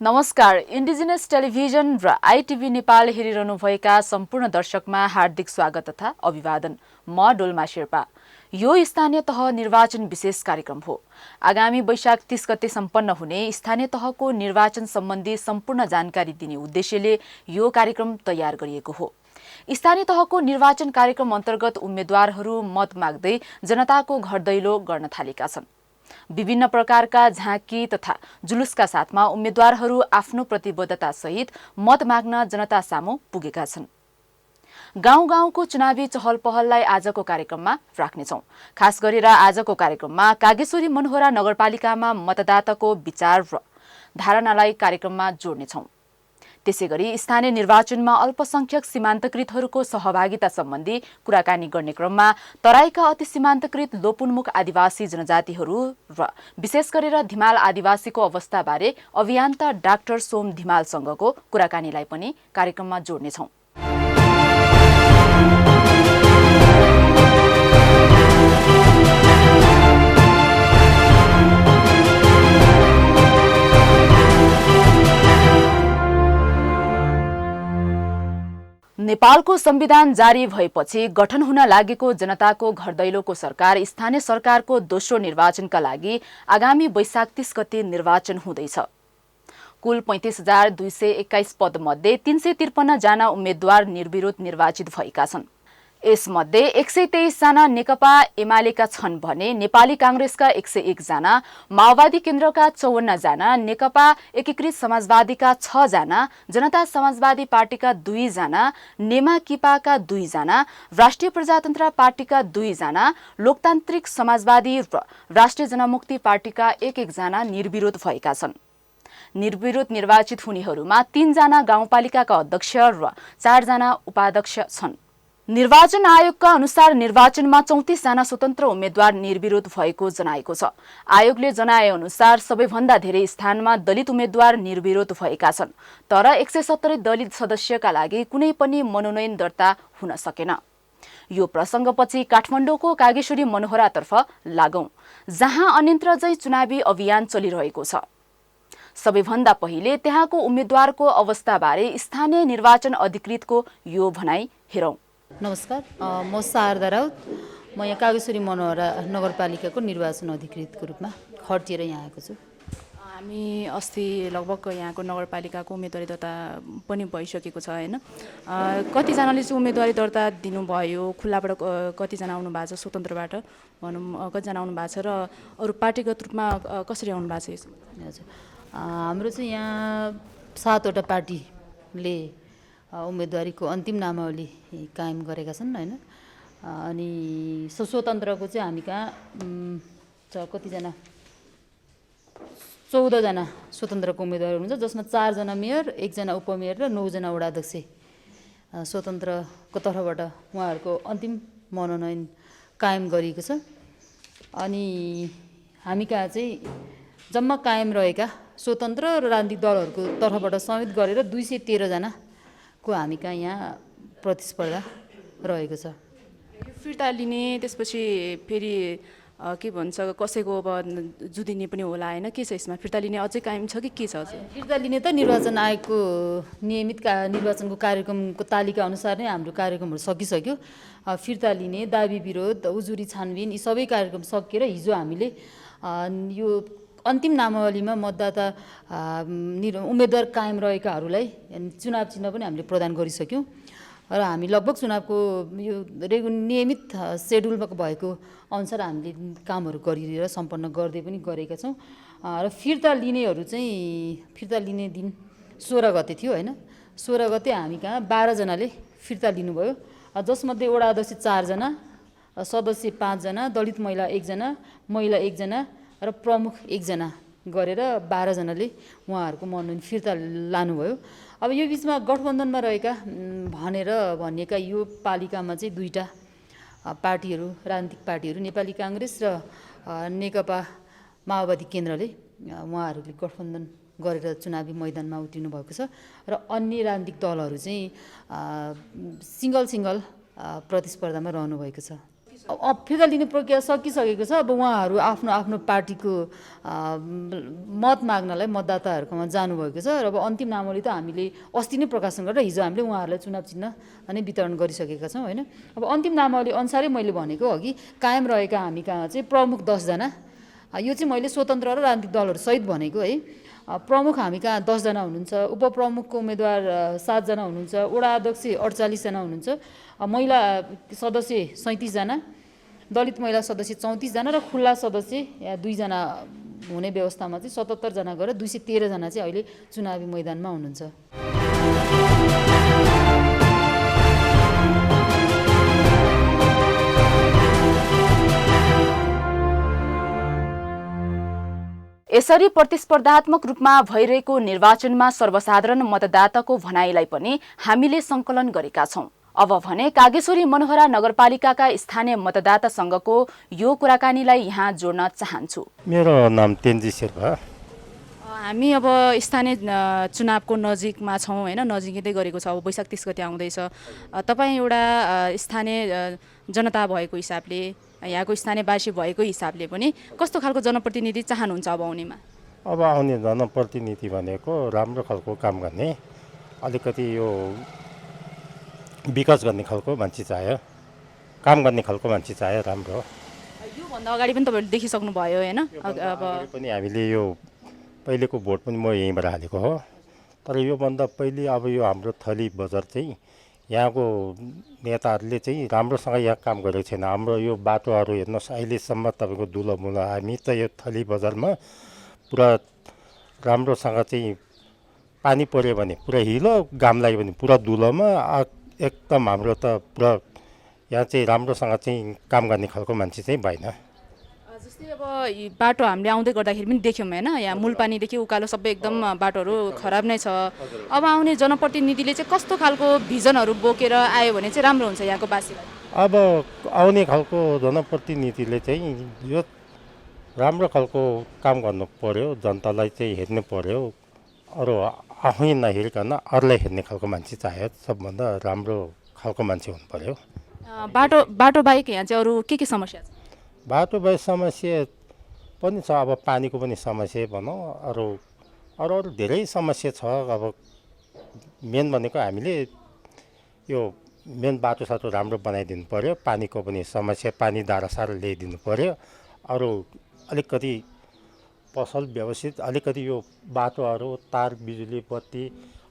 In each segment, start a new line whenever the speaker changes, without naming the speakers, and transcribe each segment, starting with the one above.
नमस्कार। Indigenous television र आइटिभी नेपाल हेरिरहनुभएका सम्पूर्ण दर्शकमा हार्दिक स्वागत तथा अभिवादन। म डोल्मा शेर्पा। यो स्थानीय तह निर्वाचन विशेष कार्यक्रम हो। आगामी वैशाख 30 गते सम्पन्न हुने स्थानीय तहको निर्वाचन सम्बन्धी सम्पूर्ण जानकारी दिने उद्देश्यले यो कार्यक्रम तयार गरिएको हो। स्थानीय तहको निर्वाचन कार्यक्रम अन्तर्गत उम्मेद्वारहरू मत माग्दै जनताको घर दैलो गर्न थालेका छन्। विभिन्न प्रकारका झाँकी तथा जुलुसका साथमा उम्मेद्वारहरू आफ्नो प्रतिबद्धता सहित मत माग्न जनता सामु पुगेका छन्। गाउँ गाउँको चुनावी चहल पहललाई आजको कार्यक्रममा राख्नेछौँ। खास गरेर आजको कार्यक्रममा कागेश्वरी मनोहरा नगरपालिकामा मतदाताको विचार र धारणालाई कार्यक्रममा जोड्नेछौँ। त्यसैगरी स्थानीय निर्वाचनमा अल्पसंख्यक सीमान्तकृतहरूको सहभागिता सम्बन्धी कुराकानी गर्ने क्रममा तराईका अति सीमान्तकृत लोपोन्मुख आदिवासी जनजातिहरू र विशेष गरेर धिमाल आदिवासीको अवस्थाबारे अभियन्ता डाक्टर सोम धिमालसँगको कुराकानीलाई पनि कार्यक्रममा जोड्नेछौँ। नेपालको संविधान जारी भएपछि गठन हुन लागेको जनताको घर दैलोको सरकार स्थानीय सरकारको दोस्रो निर्वाचनका लागि आगामी वैशाख 30 गते निर्वाचन हुँदैछ। कुल 35,221 पद मध्ये 353 जना उम्मेद्वार निर्विरोध निर्वाचित भएका छन्। यसमध्ये 123 जना नेकपा एमालेका छन् भने नेपाली कांग्रेसका 101 जना, माओवादी केन्द्रका 54 जना, नेकपा एकीकृत समाजवादीका 6 जना, जनता समाजवादी पार्टीका 2 जना, नेमा किपाका 2 जना, राष्ट्रिय प्रजातन्त्र पार्टीका 2 जना, लोकतान्त्रिक समाजवादी र राष्ट्रिय जनमुक्ति पार्टीका 1 जना निर्विरोध भएका छन्। निर्विरोध निर्वाचित हुनेहरूमा 3 जना गाउँपालिकाका अध्यक्ष र 4 जना उपाध्यक्ष छन्। निर्वाचन आयोगका अनुसार निर्वाचनमा 34 जना स्वतन्त्र उम्मेद्वार निर्विरोध भएको जनाएको छ। आयोगले जनाए अनुसार सबैभन्दा धेरै स्थानमा दलित उम्मेद्वार निर्विरोध भएका छन्, तर 170 दलित सदस्यका लागि कुनै पनि मनोनयन दर्ता हुन सकेन। यो प्रसङ्गपछि काठमाडौँको कागेश्वरी मनोहरातर्फ लागौं, जहाँ अन्यन्त्रजै चुनावी अभियान चलिरहेको छ। सबैभन्दा पहिले त्यहाँको उम्मेद्वारको अवस्थाबारे स्थानीय निर्वाचन अधिकृतको यो भनाई हेरौं।
नमस्कार, म शारदा राउत। म यहाँ कागेश्वरी मनोहरा नगरपालिकाको निर्वाचन अधिकृतको रूपमा खर्चिएर यहाँ आएको छु।
हामी अस्ति लगभग यहाँको नगरपालिकाको उम्मेदवारी दर्ता पनि भइसकेको छ हैन। कतिजनाले चाहिँ उम्मेदवारी दर्ता दिनुभयो, खुल्लाबाट कतिजना आउनु भएको छ, स्वतन्त्रबाट भनौँ कतिजना आउनु भएको छ र अरू पार्टीगत रूपमा कसरी आउनु भएको छ?
हजुर, हाम्रो चाहिँ यहाँ 7वटा पार्टीले उम्मेदवारीको अन्तिम नामावली कायम गरेका छन् हैन। अनि स्वतन्त्रको चाहिँ हामी कहाँ कतिजना 14 जना स्वतन्त्रको उम्मेदवार हुनुहुन्छ, जसमा 4 जना मेयर, 1 जना उपमेयर र 9 जना वडाध्यक्ष स्वतन्त्रको तर्फबाट उहाँहरूको अन्तिम मनोनयन कायम गरिएको छ। अनि हामी कहाँ चाहिँ जम्मा कायम रहेका स्वतन्त्र र राजनीतिक दलहरूको तर्फबाट समेत गरेर 213 जना को हामी कहाँ यहाँ प्रतिस्पर्धा रहेको छ।
फिर्ता लिने, त्यसपछि फेरि के भन्छ कसैको अब जुदिने पनि होला हैन, के छ यसमा? फिर्ता लिने अझै कायम छ कि के छ?
फिर्ता लिने त निर्वाचन आयोगको नियमित निर्वाचनको कार्यक्रमको तालिका अनुसार नै हाम्रो कार्यक्रमहरू सकिसक्यो। फिर्ता लिने, दाबी विरोध, उजुरी छानबिन यी सबै कार्यक्रम सकिएर हिजो हामीले यो अन्तिम नामावलीमा मतदाता उम्मेदवार कायम रहेकाहरूलाई चुनाव चिन्ह पनि हामीले प्रदान गरिसक्यौँ र हामी लगभग चुनावको यो नियमित सेड्युलमा भएको अनुसार हामीले कामहरू गरिरहेर सम्पन्न गर्दै पनि गरेका छौँ। र फिर्ता लिनेहरू चाहिँ फिर्ता लिने दिन 16 गते थियो हैन। 16 गते हामी कहाँ 12 जनाले फिर्ता लिनुभयो, जसमध्ये वडा अध्यक्ष 4 जना, सदस्य 5 जना, दलित महिला 1 जना, महिला 1 जना र प्रमुख 1 जना गरेर 12 जनाले उहाँहरूको मनोनयन फिर्ता लानुभयो। अब यो बिचमा गठबन्धनमा रहेका भनिएका यो पालिकामा चाहिँ 2टा पार्टीहरू, राजनीतिक पार्टीहरू, नेपाली कांग्रेस र नेकपा माओवादी केन्द्रले उहाँहरूले गठबन्धन गरेर चुनावी मैदानमा उत्रिनु भएको छ र अन्य राजनीतिक दलहरू चाहिँ सिंगल प्रतिस्पर्धामा रहनु भएको छ। फिर्ता लिने प्रक्रिया सकिसकेको छ। अब उहाँहरू आफ्नो आफ्नो पार्टीको मत माग्नलाई मतदाताहरूकोमा जानुभएको छ र अब अन्तिम नामावली त हामीले अस्ति नै प्रकाशन गरेर हिजो हामीले उहाँहरूलाई चुनाव चिन्ह नै वितरण गरिसकेका छौँ होइन। अब अन्तिम नामावली अनुसारै मैले भनेको अघि कायम रहेका हामी कहाँ चाहिँ प्रमुख 10 जना, यो चाहिँ मैले स्वतन्त्र र राजनीतिक दलहरू सहित भनेको है। प्रमुख हामी कहाँ 10 जना हुनुहुन्छ, उपप्रमुखको उम्मेदवार 7 जना हुनुहुन्छ, वडा अध्यक्ष 48 जना हुनुहुन्छ, महिला सदस्य 37 जना, दलित महिला सदस्य 34 जना र खुल्ला सदस्य या 2 जना हुने व्यवस्थामा चाहिँ 77 जना गरेर 213 जना चाहिँ अहिले चुनावी मैदानमा हुनुहुन्छ।
यसरी प्रतिस्पर्धात्मक रूपमा भइरहेको निर्वाचनमा सर्वसाधारण मतदाताको भनाइलाई पनि हामीले संकलन गरेका छौं। अब भने कागेश्वरी मनोहरा नगरपालिकाका स्थानीय मतदातासँगको यो कुराकानीलाई यहाँ जोड्न चाहन्छु।
मेरो नाम तेन्जी शेर्पा।
हामी अब स्थानीय चुनावको नजिकमा छौँ होइन, नजिकै गरेको छ। अब वैशाख 30 गते आउँदैछ। तपाईँ एउटा स्थानीय जनता भएको हिसाबले, यहाँको स्थानीयवासी भएको हिसाबले पनि कस्तो खालको जनप्रतिनिधि चाहनुहुन्छ अब आउनेमा?
अब आउने जनप्रतिनिधि भनेको राम्रो खालको काम गर्ने, अलिकति यो विकास गर्ने खालको मान्छे चाहियो, काम गर्ने खालको मान्छे चाहियो राम्रो।
योभन्दा अगाडि पनि तपाईँहरूले देखिसक्नुभयो होइन?
अब पनि हामीले यो पहिलेको भोट पनि म यहीँबाट हालेको हो, तर योभन्दा पहिले अब यो हाम्रो थली बजार चाहिँ यहाँको नेताहरूले चाहिँ राम्रोसँग यहाँ काम गरेको छैन। हाम्रो यो बाटोहरू हेर्नुहोस्, अहिलेसम्म तपाईँको दुलोमुलो हामी त यो थली बजारमा पुरा राम्रोसँग चाहिँ पानी पऱ्यो भने पुरा हिलो, घाम लाग्यो भने पुरा दुलोमा एकदम हाम्रो त पुरा यहाँ चाहिँ राम्रोसँग चाहिँ काम गर्ने खालको मान्छे चाहिँ भएन।
जस्तै अब बाटो हामीले आउँदै गर्दाखेरि पनि देख्यौँ होइन, यहाँ मूलपानीदेखि उकालो सबै एकदम बाटोहरू खराब नै छ। अब आउने जनप्रतिनिधिले चाहिँ कस्तो खालको भिजनहरू बोकेर आयो भने चाहिँ राम्रो हुन्छ यहाँको बासीलाई?
अब आउने खालको जनप्रतिनिधिले चाहिँ यो राम्रो खालको काम गर्नु पर्यो, जनतालाई चाहिँ हेर्नु पर्यो, अरू आफै नहेरिकन अरूलाई हेर्ने खालको मान्छे चाहियो। सबभन्दा राम्रो खालको मान्छे हुनु पर्यो।
बाटो बाहेक यहाँ चाहिँ अरू के समस्या छ?
बाटो बाहेक समस्या पनि छ, अब पानीको पनि समस्या भनौँ, अरू धेरै समस्या छ। अब मेन भनेको हामीले यो मेन बाटोसाटो राम्रो बनाइदिनु पर्यो, पानीको पनि समस्या, पानी धारासारा ल्याइदिनु पर्यो, अरू अलिकति पसल व्यवस्थित, अलिकति यो बाटोहरू तार बिजुली बत्ती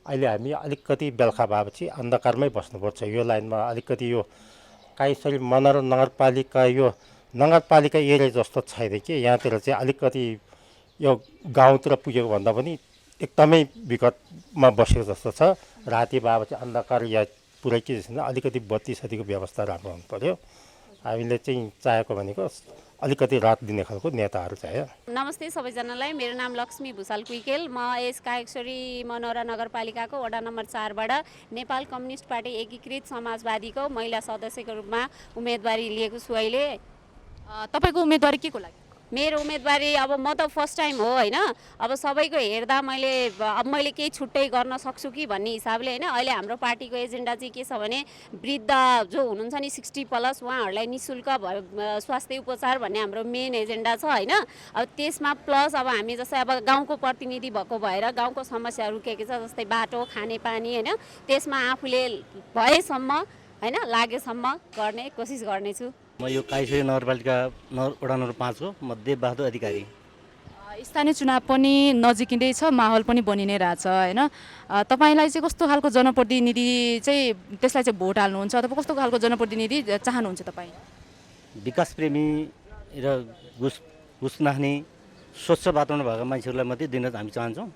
अहिले हामी अलिकति बेलुका भएपछि अन्धकारमै बस्नुपर्छ। यो लाइनमा अलिकति यो काहीँसरी मनोहरा नगरपालिका यो नगरपालिका एरिया जस्तो छैन कि यहाँतिर चाहिँ अलिकति यो गाउँतिर पुगेको भन्दा पनि एकदमै विगतमा बसेको जस्तो छ। राति भएपछि अन्धकार या पुरै के छैन, अलिकति बत्ती सत्तीको व्यवस्था राम्रो हुनु पर्यो। हामीले चाहिँ चाहेको भनेको अलिकति रात दिने खालको नेताहरू चाहियो।
नमस्ते सबैजनालाई, मेरो नाम लक्ष्मी भुषाल कुइकेल। म यस कागेश्वरी मनोहरा नगरपालिकाको वडा नम्बर 4 बाट नेपाल कम्युनिस्ट पार्टी एकीकृत समाजवादीको महिला सदस्यको रूपमा उम्मेदवारी लिएको छु। अहिले
तपाईँको उम्मेदवारी के को लागि?
मेरो उम्मेदवारी अब म त फर्स्ट टाइम हो होइन। अब सबैको हेर्दा मैले केही छुट्टै गर्न सक्छु कि भन्ने हिसाबले होइन। अहिले हाम्रो पार्टीको एजेन्डा चाहिँ के छ भने वृद्ध जो हुनुहुन्छ नि 60+ उहाँहरूलाई निःशुल्क स्वास्थ्य उपचार भन्ने हाम्रो मेन एजेन्डा छ होइन। अब त्यसमा प्लस अब हामी जस्तै अब गाउँको प्रतिनिधि भएको भएर गाउँको समस्याहरू के छ जस्तै बाटो, खानेपानी होइन, त्यसमा आफूले भएसम्म होइन लागेसम्म गर्ने कोसिस गर्नेछु।
म यो कागेश्वरी नगरपालिका वडा नम्बर 5 को म देवबहादुर अधिकारी।
स्थानीय चुनाव पनि नजिकै छ, माहौल पनि बनि नै रहेछ होइन। तपाईँलाई चाहिँ कस्तो खालको जनप्रतिनिधि चाहिँ त्यसलाई चाहिँ भोट हाल्नुहुन्छ अथवा कस्तो खालको जनप्रतिनिधि चाहनुहुन्छ तपाईँ?
विकास प्रेमी र घुस नखाने स्वच्छ वातावरण भएका मान्छेहरूलाई मात्रै दिन हामी चाहन्छौँ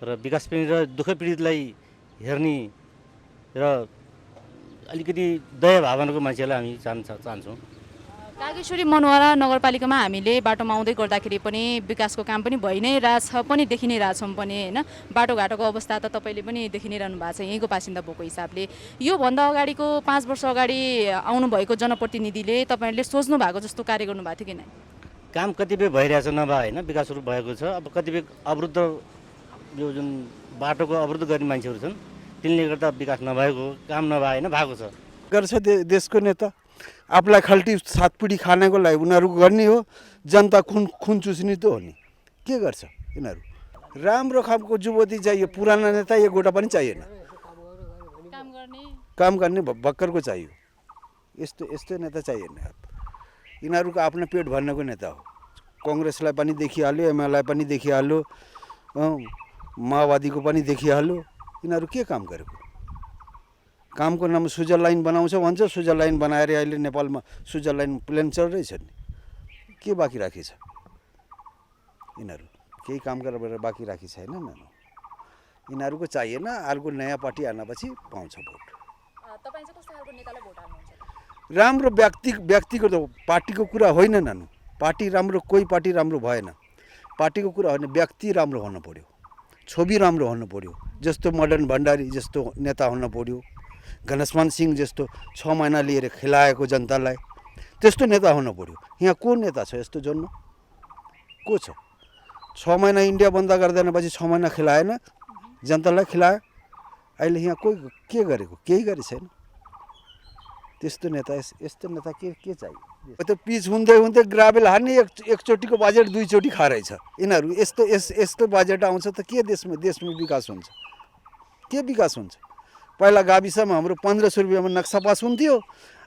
र विकास प्रेमी र दुःख पीडितलाई हेर्ने र अलिकति दया भावनाको मान्छेलाई हामी चाहन्छौँ।
कागेश्वरी मनोहरा नगरपालिकामा हामीले बाटोमा आउँदै गर्दाखेरि पनि विकासको काम पनि भइ नै रहेछ पनि, देखि नै रहेछौँ पनि होइन। बाटोघाटोको अवस्था त तपाईँले पनि देखि नै रहनु भएको छ यहीँको बासिन्दा भएको हिसाबले। योभन्दा अगाडिको 5 वर्ष अगाडि आउनुभएको जनप्रतिनिधिले तपाईँहरूले सोच्नु भएको जस्तो कार्य गर्नुभएको थियो कि नै?
काम कतिपय भइरहेछ नभए होइन, विकासहरू भएको छ। अब कतिपय अवरुद्ध यो जुन बाटोको अवरुद्ध गर्ने मान्छेहरू छन्, तिनले गर्दा विकास नभएको, काम नभए होइन भएको छ।
गर्छ देशको नेता आफूलाई खल्टी 7 पिँढी खानको लागि उनीहरू गर्ने हो। जनता खुन चुस्ने त हो नि, के गर्छ यिनीहरू। राम्रो खालको युवती चाहियो, पुराना नेता एक गोटा पनि चाहिएन। काम गर्ने भक्करको चाहियो, यस्तो नेता चाहिएन। यिनीहरूको आफ्नो पेट भर्नको नेता हो। कांग्रेसलाई पनि देखिहाल्यो, एमएललाई पनि देखिहाल्यो, माओवादीको पनि देखिहाल्यो। यिनीहरू के काम गरेको? कामको नाम स्विजरल्यान्ड बनाउँछ भन्छ, स्विजरल्यान्ड बनाएर अहिले नेपालमा स्विजरल्यान्ड प्लेन चढ्दैछ नि। के बाँकी राखी छ यिनीहरू? केही काम गरेर बाँकी राखी छैन। यिनीहरूको चाहिएन। अर्को नयाँ पार्टी आएपछि पाउँछ भोट।
तपाईं चाहिँ कस्तो खालको नेतालाई भोट हाल्नुहुन्छ?
राम्रो व्यक्तिगत पार्टीको कुरा होइन नानु। पार्टी राम्रो, कोही पार्टी राम्रो भएन। पार्टीको कुरा होइन, व्यक्ति राम्रो हुनु पर्यो, छवि राम्रो हुनु पर्यो। जस्तो मदन भण्डारी जस्तो नेता हुनु पर्यो, घनश्याम सिंह जस्तो 6 महिना लिएर खिलाएको जनतालाई, त्यस्तो नेता हुनु पर्यो। यहाँ को नेता छ यस्तो जन्म? को छ? 6 महिना इन्डिया बन्द गर्दैन पछि 6 महिना खिलाएन, जनतालाई खिलायो। अहिले यहाँ कोही के गरेको? केही गरे छैन। त्यस्तो नेता, यस्तो नेता के चाहियो? त्यो पिच हुँदै ग्राभेल हान्ने, एकचोटिको बजेट 2 चोटि खारहेछ यिनीहरू। यस्तो बजेट आउँछ त के देशमा विकास हुन्छ? के विकास हुन्छ? पहिला गाविसमा हाम्रो 1500 रुपियाँमा नक्सा पास हुन्थ्यो,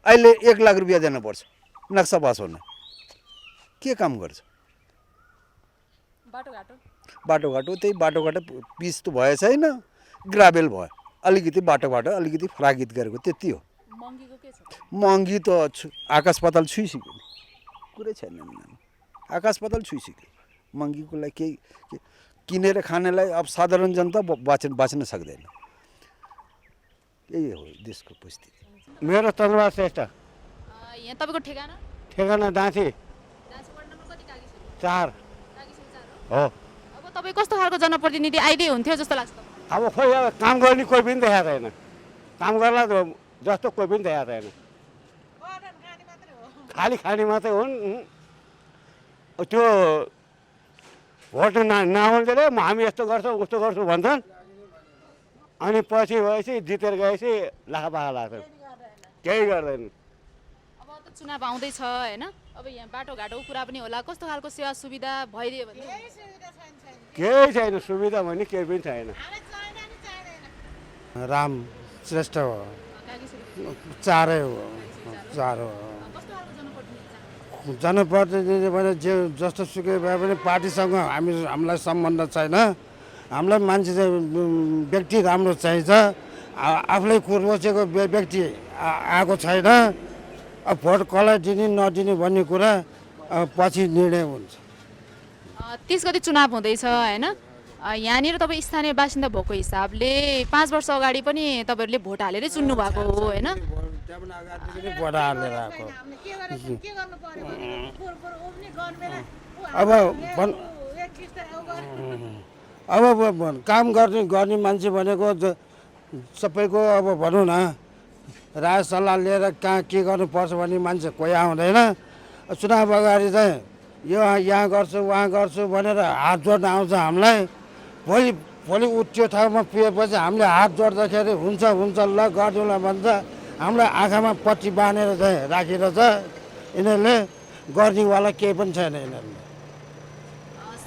अहिले 1 लाख रुपियाँ दिनुपर्छ नक्सा पास हुन। के काम गर्छ? बाटोघाटो त्यही बाटोघाटो पिच त भए छैन, ग्राभेल भयो। अलिकति बाटोघाटो अलिकति फ्रागित गरेको, त्यति हो। महँगी त आकाश पाताल छुइसक्यो, कुरै छैन। आकाश पाताल छुइसक्यो। महँगीको लागि केही किनेर खानेलाई अब साधारण जनता बाँच्न सक्दैन। यही हो देशको परिस्थिति।
मेरो चन्द्रबहादुर श्रेष्ठ।
यहाँ तपाईँको ठेगाना?
ठेगाना डाँसी
वार्ड नम्बर कति? कागीसरी
4 हो।
अब तपाईँ कस्तो खालको जनप्रतिनिधि आइदिए हुन्थ्यो जस्तो लाग्छ?
अब खोइ अब काम गर्ने कोही पनि देखाएको छैन। काम गर्ला जस्तो कोही पनि देखाएको छैन। खाली खाने मात्रै हुन्। त्यो भोट नआउँदैले हामी यस्तो गर्छौँ उस्तो गर्छौँ भन्छन्, अनि पछि भएपछि जितेर गएपछि लाखापाखा लाग्छ, केही गर्दैन।
अब त चुनाव आउँदैछ होइन, अब यहाँ बाटोघाटोको कुरा पनि होला, कस्तो खालको सेवा सुविधा भइदियो भने?
केही छैन, सुविधा भने केही पनि छैन।
राम श्रेष्ठ हो, 4 हो। जनप्रतिनिधि भने जे जस्तो सुकै भए पनि पार्टीसँग हामीलाई सम्बन्ध छैन। हामीलाई मान्छे चाहिँ व्यक्ति राम्रो चाहिन्छ। आफूलाई बसेको व्यक्ति आएको छैन। अब भोट कसलाई दिने नदिने भन्ने कुरा पछि निर्णय हुन्छ।
30 गते चुनाव हुँदैछ होइन, यहाँनिर तपाईँ स्थानीय बासिन्दा भएको हिसाबले 5 वर्ष अगाडि पनि तपाईँहरूले भोट हालेरै चुन्नु भएको हो होइन?
भोट हालेर आएको। अब काम गर्ने मान्छे भनेको सबैको अब भनौँ न राय सल्लाह लिएर कहाँ के गर्नुपर्छ भन्ने मान्छे कोही आउँदैन। चुनाव अगाडि चाहिँ यो यहाँ गर्छु उहाँ गर्छु भनेर हात जोड्न आउँछ हामीलाई। भोलि त्यो ठाउँमा पुगेपछि हामीले हात जोड्दाखेरि हुन्छ ल गरिदिउँला भन्छ। हामीलाई आँखामा पट्टी बाँधेर चाहिँ राखेर छ। यिनीहरूले गर्नेवाला केही पनि छैन। यिनीहरूले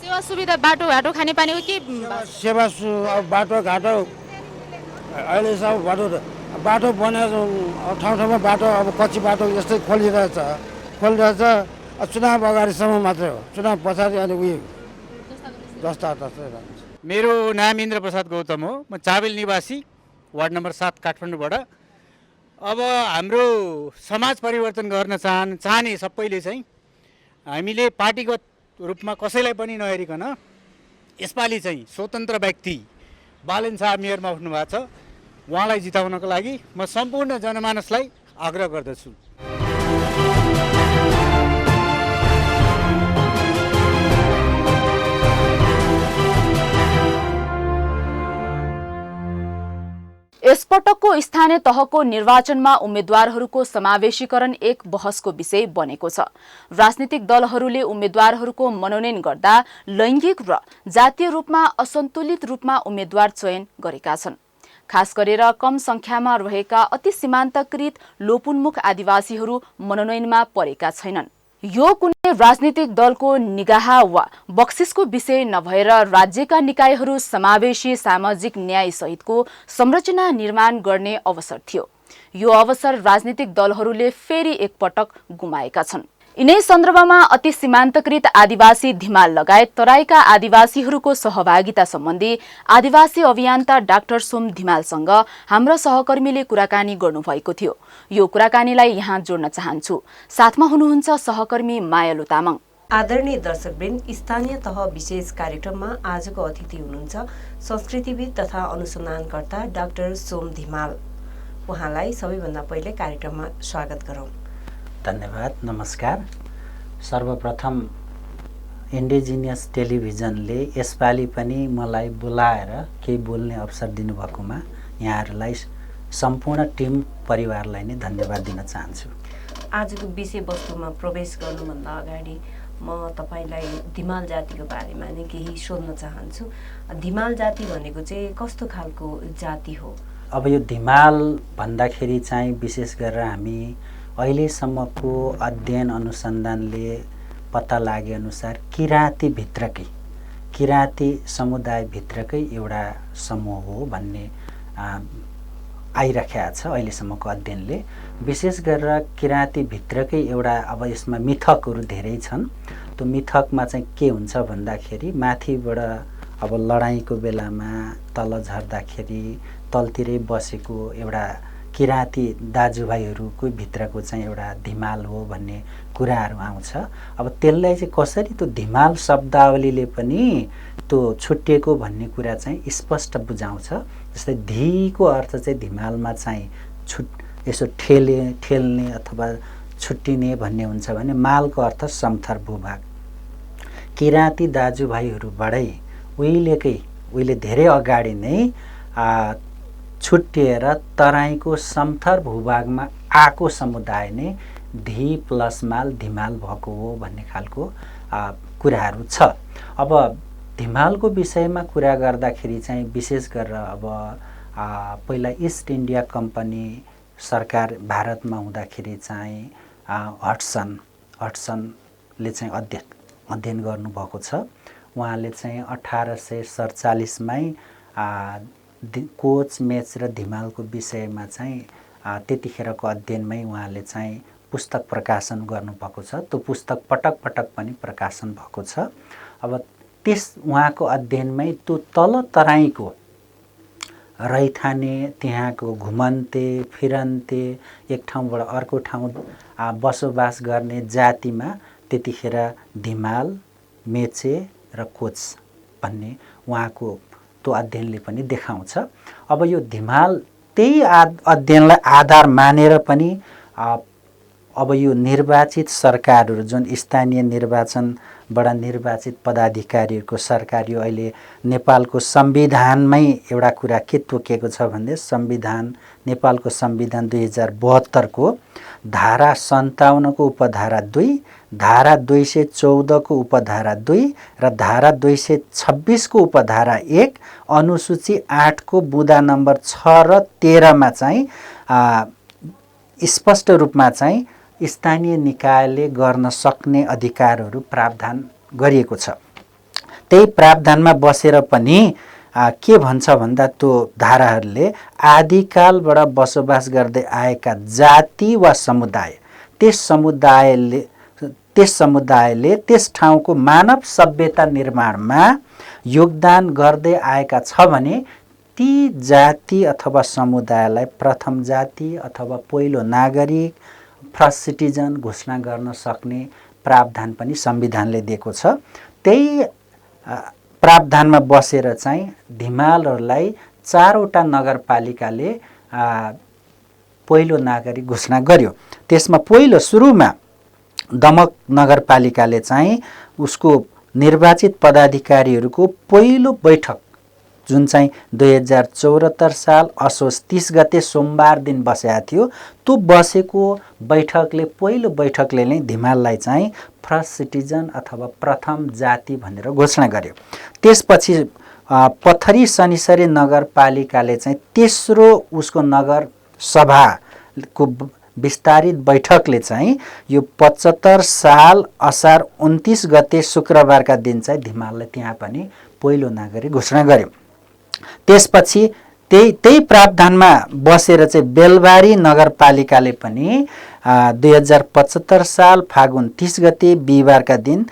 सेवा सुविधा, बाटोघाटो, खानेपानीको के
सेवा अब बाटोघाटो अहिलेसम्म बाटो बनाएर ठाउँ ठाउँमा बाटो अब कच्ची बाटो यस्तै खोलिरहेछ। चुनाव अगाडिसम्म मात्रै हो, चुनाव पछाडि अनि उयो जस्ता तस्तै रहन्छ।
मेरो नाम इन्द्र प्रसाद गौतम हो, म चाबेल निवासी, वार्ड नम्बर 7 काठमाडौँबाट। अब हाम्रो समाज परिवर्तन गर्न चाहने सबैले चाहिँ हामीले पार्टीगत रूपमा कसैलाई पनि नहेरिकन यसपालि चाहिँ स्वतन्त्र व्यक्ति बालेन शाह मेयरमा उठ्नु भएको छ, उहाँलाई जिताउनको लागि म सम्पूर्ण जनमानसलाई आग्रह गर्दछु।
यसपटकको स्थानीय तहको निर्वाचनमा उम्मेद्वारहरूको समावेशीकरण एक बहसको विषय बनेको छ। राजनीतिक दलहरूले उम्मेद्वारहरूको मनोनयन गर्दा लैङ्गिक र जातीय रूपमा असन्तुलित रूपमा उम्मेद्वार चयन गरेका छन्। खास गरेर कम संख्यामा रहेका अति सीमान्तकृत लोपोन्मुख आदिवासीहरू मनोनयनमा परेका छैनन्। यो कुनै राजनीतिक दलको निगाह वा बक्सिसको विषय नभएर राज्यका निकायहरू समावेशी सामाजिक न्याय सहितको संरचना निर्माण गर्ने अवसर थियो। यो अवसर राजनीतिक दलहरूले फेरि एकपटक गुमाएका छन्। यिनै सन्दर्भमा अति सीमान्तकृत आदिवासी धिमाल लगायत तराईका आदिवासीहरूको सहभागिता सम्बन्धी आदिवासी अभियन्ता डाक्टर सोम धिमालसँग हाम्रा सहकर्मीले कुराकानी गर्नुभएको थियो। यो कुराकानीलाई यहाँ जोड्न चाहन्छु। साथमा हुनुहुन्छ सहकर्मी मायालु तामाङ।
आदरणीय दर्शकवृन्द, स्थानीय तह विशेष कार्यक्रममा आजको अतिथि हुनुहुन्छ संस्कृतिविद तथा अनुसन्धानकर्ता डाक्टर सोम धिमाल। उहाँलाई सबैभन्दा पहिले कार्यक्रममा स्वागत गरौँ।
धन्यवाद, नमस्कार। सर्वप्रथम इन्डिजिनियस टेलिभिजनले यसपालि पनि मलाई बोलाएर केही बोल्ने अवसर दिनुभएकोमा यहाँहरूलाई सम्पूर्ण टिम परिवारलाई नै धन्यवाद दिन चाहन्छु।
आजको विषयवस्तुमा प्रवेश गर्नुभन्दा अगाडि म तपाईलाई धिमाल जातिको बारेमा नै केही सोध्न चाहन्छु। धिमाल जाति भनेको चाहिँ कस्तो खालको जाति हो?
अब यो धिमाल भन्दाखेरि चाहिँ विशेष गरेर हामी अहिलेसम्मको अध्ययन अनुसन्धानले पत्ता लागे अनुसार किराँती समुदायभित्रकै एउटा समूह हो भन्ने आइराखेको छ अहिलेसम्मको अध्ययनले। विशेष गरेर किराँतीभित्रकै एउटा, अब यसमा मिथकहरू धेरै छन्। त्यो मिथकमा चाहिँ के हुन्छ भन्दाखेरि माथिबाट अब लडाइँको बेलामा तल झर्दाखेरि तलतिरै बसेको एउटा किराँती दाजुभाइहरूको भित्रको चाहिँ एउटा धिमाल हो भन्ने कुराहरू आउँछ। अब त्यसलाई चाहिँ कसरी त्यो धिमाल शब्दावलीले पनि त्यो छुट्टिएको भन्ने कुरा चाहिँ स्पष्ट बुझाउँछ। जस्तै धीको अर्थ चाहिँ धिमालमा चाहिँ यसो ठेल्ने अथवा छुट्टिने भन्ने हुन्छ भने मालको अर्थ समथर भूभाग। किराँती दाजुभाइहरूबाटै उहिले धेरै अगाडि नै छुट्टिएर तराईको समथर भूभागमा आएको समुदाय नै धी प्लस माल धिमाल भएको हो भन्ने खालको कुराहरू छ। अब धिमालको विषयमा कुरा गर्दाखेरि चाहिँ विशेष गरेर अब पहिला इस्ट इन्डिया कम्पनी सरकार भारतमा हुँदाखेरि चाहिँ हडसनले चाहिँ अध्ययन गर्नुभएको छ। उहाँले चाहिँ 1847मै कोच मेच र धिमालको विषयमा चाहिँ त्यतिखेरको अध्ययनमै उहाँले चाहिँ पुस्तक प्रकाशन गर्नुभएको छ। त्यो पुस्तक पटक पटक पनि प्रकाशन भएको छ। अब उहाँको अध्ययनमै त्यो तल तराईको रैथाने, त्यहाँको घुमन्ते फिरन्ते, एक ठाउँबाट अर्को ठाउँ बसोबास गर्ने जातिमा त्यतिखेर धिमाल, मेचे र कोच भन्ने उहाँको त्यो अध्ययनले पनि देखाउँछ। अब यो धिमाल त्यही अध्ययनलाई आधार मानेर पनि अब यो निर्वाचित सरकारहरू जुन स्थानीय निर्वाचनबाट निर्वाचित पदाधिकारीहरूको सरकार, यो अहिले नेपालको संविधानमै एउटा कुरा के तोकिएको छ भने नेपालको संविधान 2072 को धारा 57 को उपधारा 2, धारा 214 को उपधारा 2 र धारा 226 को उपधारा 1, अनुसूची 8 को बुँदा नम्बर 6 र 13 मा चाहिँ स्पष्ट रूपमा चाहिँ स्थानीय निकायले गर्न सक्ने अधिकारहरू प्रावधान गरिएको छ। त्यही प्रावधानमा बसेर पनि के भन्छ भन्दा त्यो धाराहरूले आदिकालबाट बसोबास गर्दै आएका जाति वा समुदाय, त्यस समुदायले त्यस ठाउँको मानव सभ्यता निर्माणमा योगदान गर्दै आएका छ भने ती जाति अथवा समुदायलाई प्रथम जाति अथवा पहिलो नागरिक, फर्स्ट सिटिजन घोषणा गर्न सक्ने प्रावधान पनि संविधानले दिएको छ। त्यही प्रावधानमा बसेर चाहिँ धिमालहरूलाई 4 वटा नगरपालिकाले पहिलो नागरिक घोषणा गर्यो। त्यसमा पहिलो सुरुमा दमक नगरपालिकाले चाहिँ उसको निर्वाचित पदाधिकारीहरूको पहिलो बैठक जुन चाहिँ 2074 साल असोज 30 गते सोमबार दिन बसेको थियो, त्यो बसेको पहिलो बैठकले नै धिमाललाई चाहिँ फर्स्ट सिटिजन अथवा प्रथम जाति भनेर घोषणा गर्यो। त्यसपछि पथरी शनिसरी नगरपालिकाले चाहिँ तेस्रो उसको नगर सभाको विस्तारित बैठकले चाहिँ यो 75 साल असार 29 गते शुक्रबारका दिन चाहिँ धिमाललाई त्यहाँ पनि पहिलो नागरिक घोषणा गर्यो। त्यसपछि त्यही प्रावधानमा बसेर चाहिँ बेलबारी नगरपालिकाले पनि 2075 साल फागुन 30 गते बिहिबारका दिन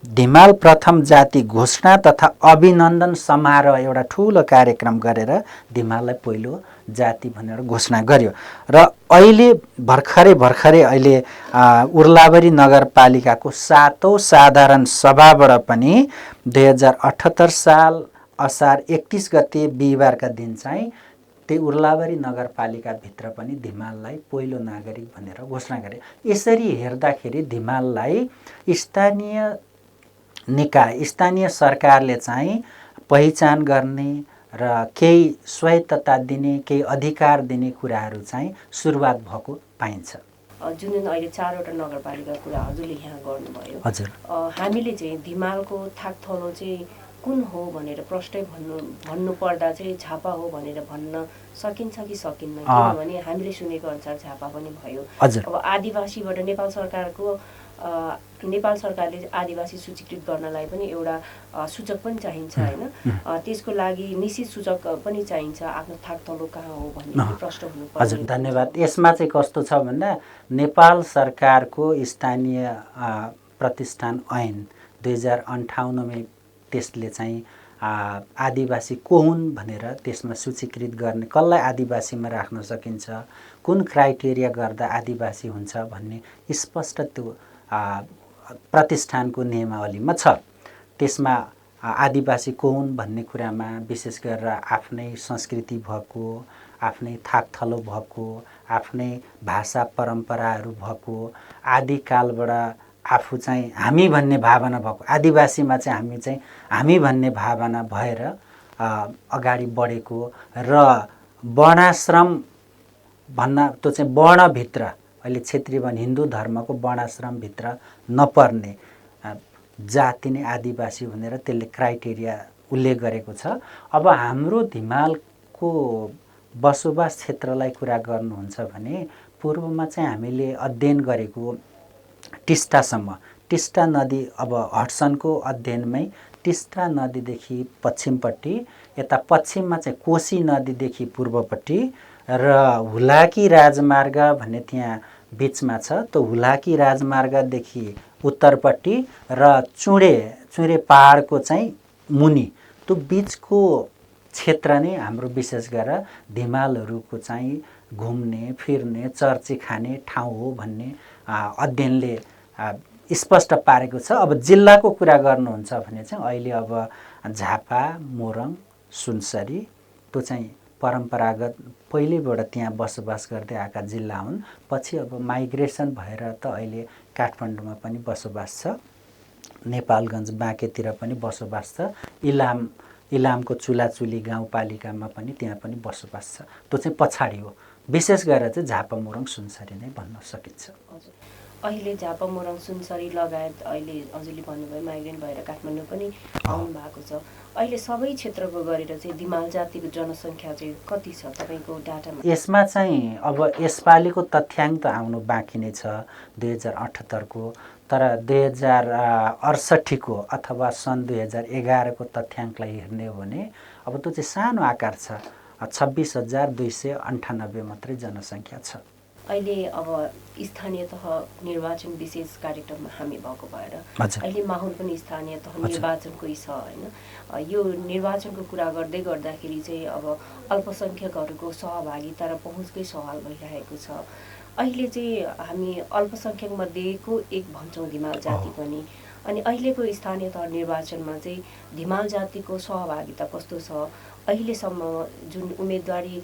धिमाल प्रथम जाति घोषणा तथा अभिनन्दन समारोह एउटा ठुलो कार्यक्रम गरेर धिमाललाई पहिलो जाति भनेर घोषणा गर्यो। र अहिले भर्खरै अहिले उर्लाबारी नगरपालिकाको 7औं साधारण सभाबाट पनि 2078 साल असार 31 गते बिहिबारका दिन चाहिँ त्यही उर्लाबारी नगरपालिकाभित्र पनि धिमाललाई पहिलो नागरिक भनेर घोषणा गरे। यसरी हेर्दाखेरि धिमाललाई स्थानीय निकाय स्थानीय सरकारले चाहिँ पहिचान गर्ने र केही स्वायत्तता दिने केही अधिकार दिने कुराहरू चाहिँ सुरुवात भएको पाइन्छ।
जुन अहिले 4वटा नगरपालिका कुरा हजुरले यहाँ गर्नुभयो,
हजुर
हामीले चाहिँ धिमालको थाकथलो चाहिँ कुन हो भनेर प्रष्टै भन्नु पर्दा चाहिँ झापा हो भनेर भन्न सकिन्छ कि सकिन्न? किनभने हामीले सुनेको अनुसार झापा पनि भयो। अब आदिवासीबाट नेपाल सरकारले आदिवासी सूचीकृत गर्नलाई पनि एउटा सूचक पनि चाहिन्छ हैन? त्यसको लागि निश्चित सूचक पनि चाहिन्छ। आफ्नो थाकथलो कहाँ हो भन्ने प्रश्न हुनुपर्छ।
हजुर धन्यवाद। यसमा चाहिँ कस्तो छ भन्दा नेपाल सरकारको स्थानीय प्रतिष्ठान ऐन 2058 मै त्यसले चाहिँ आदिवासी को हुन् भनेर त्यसमा सूचीकृत गर्ने, कसलाई आदिवासीमा राख्न सकिन्छ, कुन क्राइटेरिया गर्दा आदिवासी हुन्छ भन्ने स्पष्ट त्यो प्रतिष्ठानको नियमावलीमा छ। त्यसमा आदिवासी को हुन् भन्ने कुरामा विशेष गरेर आफ्नै संस्कृति भएको, आफ्नै थाकथलो भएको, आफ्नै भाषा परम्पराहरू भएको, आदिकालबाट आफू चाहिँ हामी भन्ने भावना भएको, आदिवासीमा चाहिँ हामी भन्ने भावना भएर अगाडि बढेको र वर्णाश्रम भन्न त्यो चाहिँ वर्णभित्र अहिले क्षेत्रीय भने हिन्दू धर्मको वर्णाश्रमभित्र नपर्ने जाति नै आदिवासी भनेर त्यसले क्राइटेरिया उल्लेख गरेको छ। अब हाम्रो धिमालको बसोबास क्षेत्रलाई कुरा गर्नुहुन्छ भने पूर्वमा चाहिँ हामीले अध्ययन गरेको टिस्टासम्म, टिस्टा नदी अब हडसनको अध्ययनमै टिस्टा नदीदेखि पश्चिमपट्टि, यता पश्चिममा चाहिँ कोशी नदीदेखि पूर्वपट्टि र हुलाकी राजमार्ग भन्ने त्यहाँ बिचमा छ। त्यो हुलाकी राजमार्गदेखि उत्तरपट्टि र चुरे पहाडको चाहिँ मुनि त्यो बिचको क्षेत्र नै हाम्रो विशेष गरेर धिमालहरूको चाहिँ घुम्ने फिर्ने चर्ची खाने ठाउँ हो भन्ने अध्ययनले स्पष्ट पारेको छ। अब जिल्लाको कुरा गर्नुहुन्छ भने चाहिँ अहिले अब झापा, मोरङ, सुनसरी त्यो चाहिँ परम्परागत पहिलेबाट त्यहाँ बसोबास गर्दै आएका जिल्ला हुन्। पछि अब माइग्रेसन भएर त अहिले काठमाडौँमा पनि बसोबास छ, नेपालगञ्ज बाँकेतिर पनि बसोबास छ, इलामको चुलाचुली गाउँपालिकामा पनि त्यहाँ पनि बसोबास छ। त्यो चाहिँ पछाडि हो। विशेष गरेर चाहिँ झापा, मोरङ, सुनसरी नै भन्न सकिन्छ।
अहिले झापा, मोरङ, सुनसरी लगायत अहिले हजुरले भन्नुभयो माइग्रेन्ट भएर काठमाडौँ पनि आउनु भएको छ। अहिले सबै क्षेत्रको गरेर चाहिँ धिमाल जातिको जनसङ्ख्या चाहिँ कति छ तपाईँको डाटामा?
यसमा चाहिँ अब यसपालिको तथ्याङ्क त आउनु बाँकी नै छ 2078 को, तर 2068 को अथवा सन् 2011 को तथ्याङ्कलाई हेर्ने हो भने अब त्यो चाहिँ सानो आकार छ, 26,298 मात्रै जनसङ्ख्या छ।
अहिले अब स्थानीय तह निर्वाचन विशेष कार्यक्रममा हामी भएको भएर अहिले माहौल पनि स्थानीय तह निर्वाचनकै छ हैन? यो निर्वाचनको कुरा गर्दाखेरि चाहिँ अब अल्पसंख्यकहरूको सहभागिता र पहुँचकै सवाल भइरहेको छ। अहिले चाहिँ हामी अल्पसंख्यक मध्येको एक भन्छौँ धिमाल जाति पनि। अनि अहिलेको स्थानीय तह निर्वाचनमा चाहिँ धिमाल जातिको सहभागिता कस्तो छ? अहिलेसम्म जुन उम्मेदवारी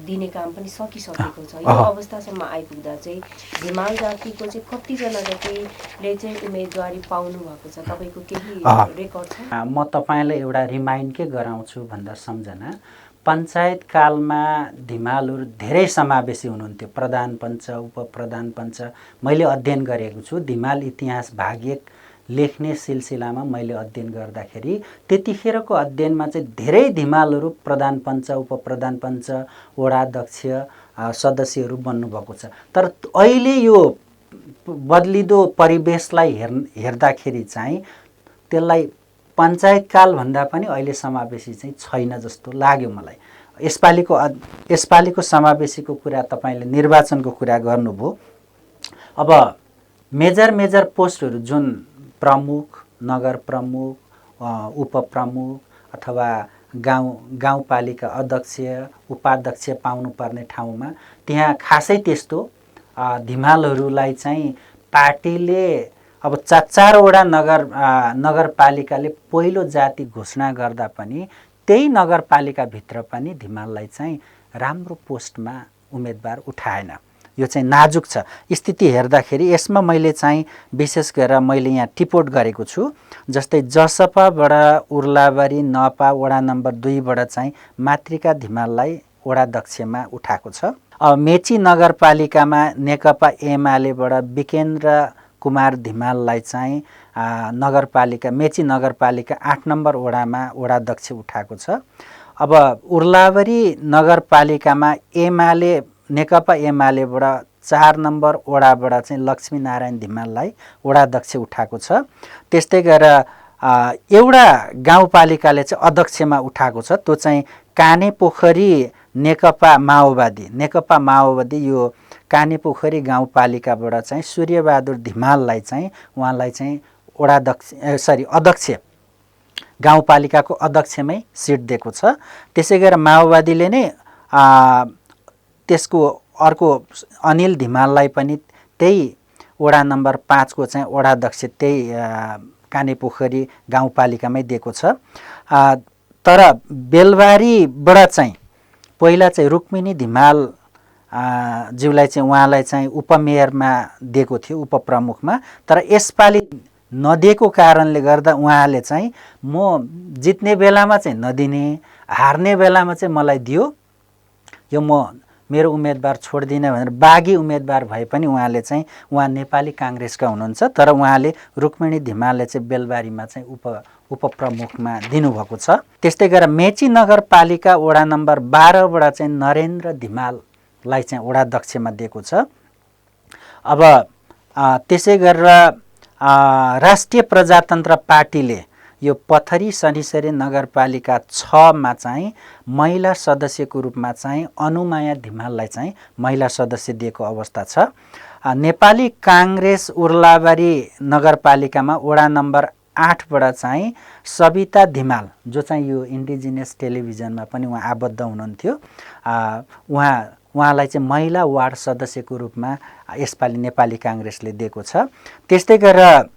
दिने काम पनि सकिसकेको छ, यो अवस्थासम्म आइपुग्दा चाहिँ धिमाल जातिको चाहिँ कतिजना जतिले चाहिँ उम्मेदवारी पाउनु भएको छ? तपाईँको केही रेकर्ड छ?
म तपाईँलाई एउटा रिमाइन्ड के गराउँछु भन्दा सम्झना, पञ्चायत कालमा धिमालहरू धेरै समावेशी हुनुहुन्थ्यो। प्रधान पञ्च, उपप्रधान पञ्च मैले अध्ययन गरेको छु। धिमाल इतिहास भाग 1 लेख्ने सिलसिलामा मैले अध्ययन गर्दाखेरि त्यतिखेरको अध्ययनमा चाहिँ धेरै धिमालहरू प्रधान पञ्च उपप्रधान पञ्च वडाध्यक्ष सदस्यहरू बन्नुभएको छ। तर अहिले यो बदलिदो परिवेशलाई हेर्दाखेरि चाहिँ त्यसलाई पञ्चायतकाल भन्दा पनि अहिले समावेशी चाहिँ छैन जस्तो लाग्यो मलाई। यसपालिको समावेशीको कुरा तपाईँले निर्वाचनको कुरा गर्नुभयो। अब मेजर पोस्टहरू जुन प्रमुख, नगर प्रमुख, उपप्रमुख अथवा गाउँपालिका अध्यक्ष उपाध्यक्ष पाउनुपर्ने ठाउँमा त्यहाँ खासै त्यस्तो धिमालहरूलाई चाहिँ पार्टीले अब 4-4वटा नगरपालिकाले पहिलो जाति घोषणा गर्दा पनि त्यही नगरपालिकाभित्र पनि धिमाललाई चाहिँ राम्रो पोस्टमा उम्मेदवार उठाएन। यो चाहिँ नाजुक छ स्थिति हेर्दाखेरि। यसमा मैले चाहिँ विशेष गरेर मैले यहाँ टिपोट गरेको छु। जस्तै जसपाबाट उर्लाबारी नपा वडा नम्बर 2बाट चाहिँ मातृका धिमाललाई वडाध्यक्षमा उठाएको छ। मेची नगरपालिकामा नेकपा एमालेबाट विकेन्द्र कुमार धिमाललाई चाहिँ मेची नगरपालिका 8 नम्बर वडामा वडाध्यक्ष उठाएको छ। अब उर्लाबारी नगरपालिकामा नेकपा एमालेबाट 4 नम्बर वडाबाट चाहिँ लक्ष्मीनारायण धिमाललाई वडाध्यक्ष उठाएको छ। त्यस्तै गरेर एउटा गाउँपालिकाले चाहिँ अध्यक्षमा उठाएको छ, त्यो चाहिँ कानेपोखरी नेकपा माओवादी यो कानेपोखरी गाउँपालिकाबाट चाहिँ सूर्यबहादुर धिमाललाई चाहिँ उहाँलाई चाहिँ अध्यक्ष गाउँपालिकाको अध्यक्षमै सिट दिएको छ। त्यसै गरेर माओवादीले नै त्यसको अर्को अनिल धिमाललाई पनि त्यही वडा नम्बर 5 को चाहिँ वडाध्यक्ष त्यही कानेपोखरी गाउँपालिकामै दिएको छ। तर बेलबारीबाट चाहिँ पहिला चाहिँ रुक्मिनी धिमाल ज्यूलाई चाहिँ उहाँलाई चाहिँ उपमेयरमा दिएको थियो, उपप्रमुखमा। तर यसपालि नदिएको कारणले गर्दा उहाँले चाहिँ म जित्ने बेलामा चाहिँ नदिने, हार्ने बेलामा चाहिँ मलाई दियो, यो मेरो उम्मेदवार छोड्दिनँ भनेर बागी उम्मेदवार भए पनि उहाँ नेपाली काङ्ग्रेसका हुनुहुन्छ। तर उहाँले रुक्मिणी धिमालले चाहिँ बेलबारीमा चाहिँ उपप्रमुखमा दिनुभएको छ। त्यस्तै गरेर मेची नगरपालिका वडा नम्बर 12बाट चाहिँ नरेन्द्र धिमाललाई चाहिँ वडाध्यक्षमा दिएको छ। अब त्यसै गरेर राष्ट्रिय प्रजातन्त्र पार्टीले यो पथरी शनिश्चरी नगरपालिका 6 मा चाहिँ महिला सदस्यको रूपमा चाहिँ अनुमाया धिमाललाई चाहिँ महिला सदस्य दिएको अवस्था छ। नेपाली काङ्ग्रेस उर्लाबारी नगरपालिकामा वडा नम्बर 8बाट चाहिँ सविता धिमाल, जो चाहिँ यो इन्डिजिनियस टेलिभिजनमा पनि उहाँ आबद्ध हुनुहुन्थ्यो, उहाँलाई चाहिँ महिला वार्ड सदस्यको रूपमा यसपालि नेपाली काङ्ग्रेसले दिएको छ। त्यस्तै गरेर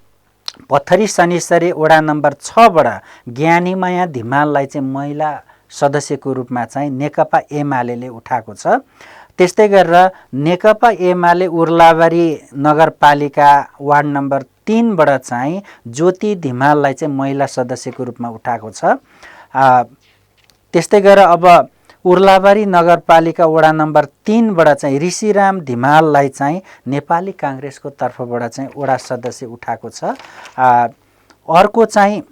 पथरी शनिश्चरी वडा नम्बर 6बाट ज्ञानीमाया धिमाललाई चाहिँ महिला सदस्यको रूपमा चाहिँ नेकपा एमाले उठाएको छ। त्यस्तै गरेर नेकपा एमाले उर्लाबारी नगरपालिका वार्ड नम्बर 3बाट चाहिँ ज्योति धिमाललाई चाहिँ महिला सदस्यको रूपमा उठाएको छ। त्यस्तै गरेर अब उर्लाबारी नगरपालिका वडा नम्बर 3बाट चाहिँ ऋषिराम धिमाललाई चाहिँ नेपाली काङ्ग्रेसको तर्फबाट चाहिँ वडा सदस्य उठाएको छ। अर्को चाहिँ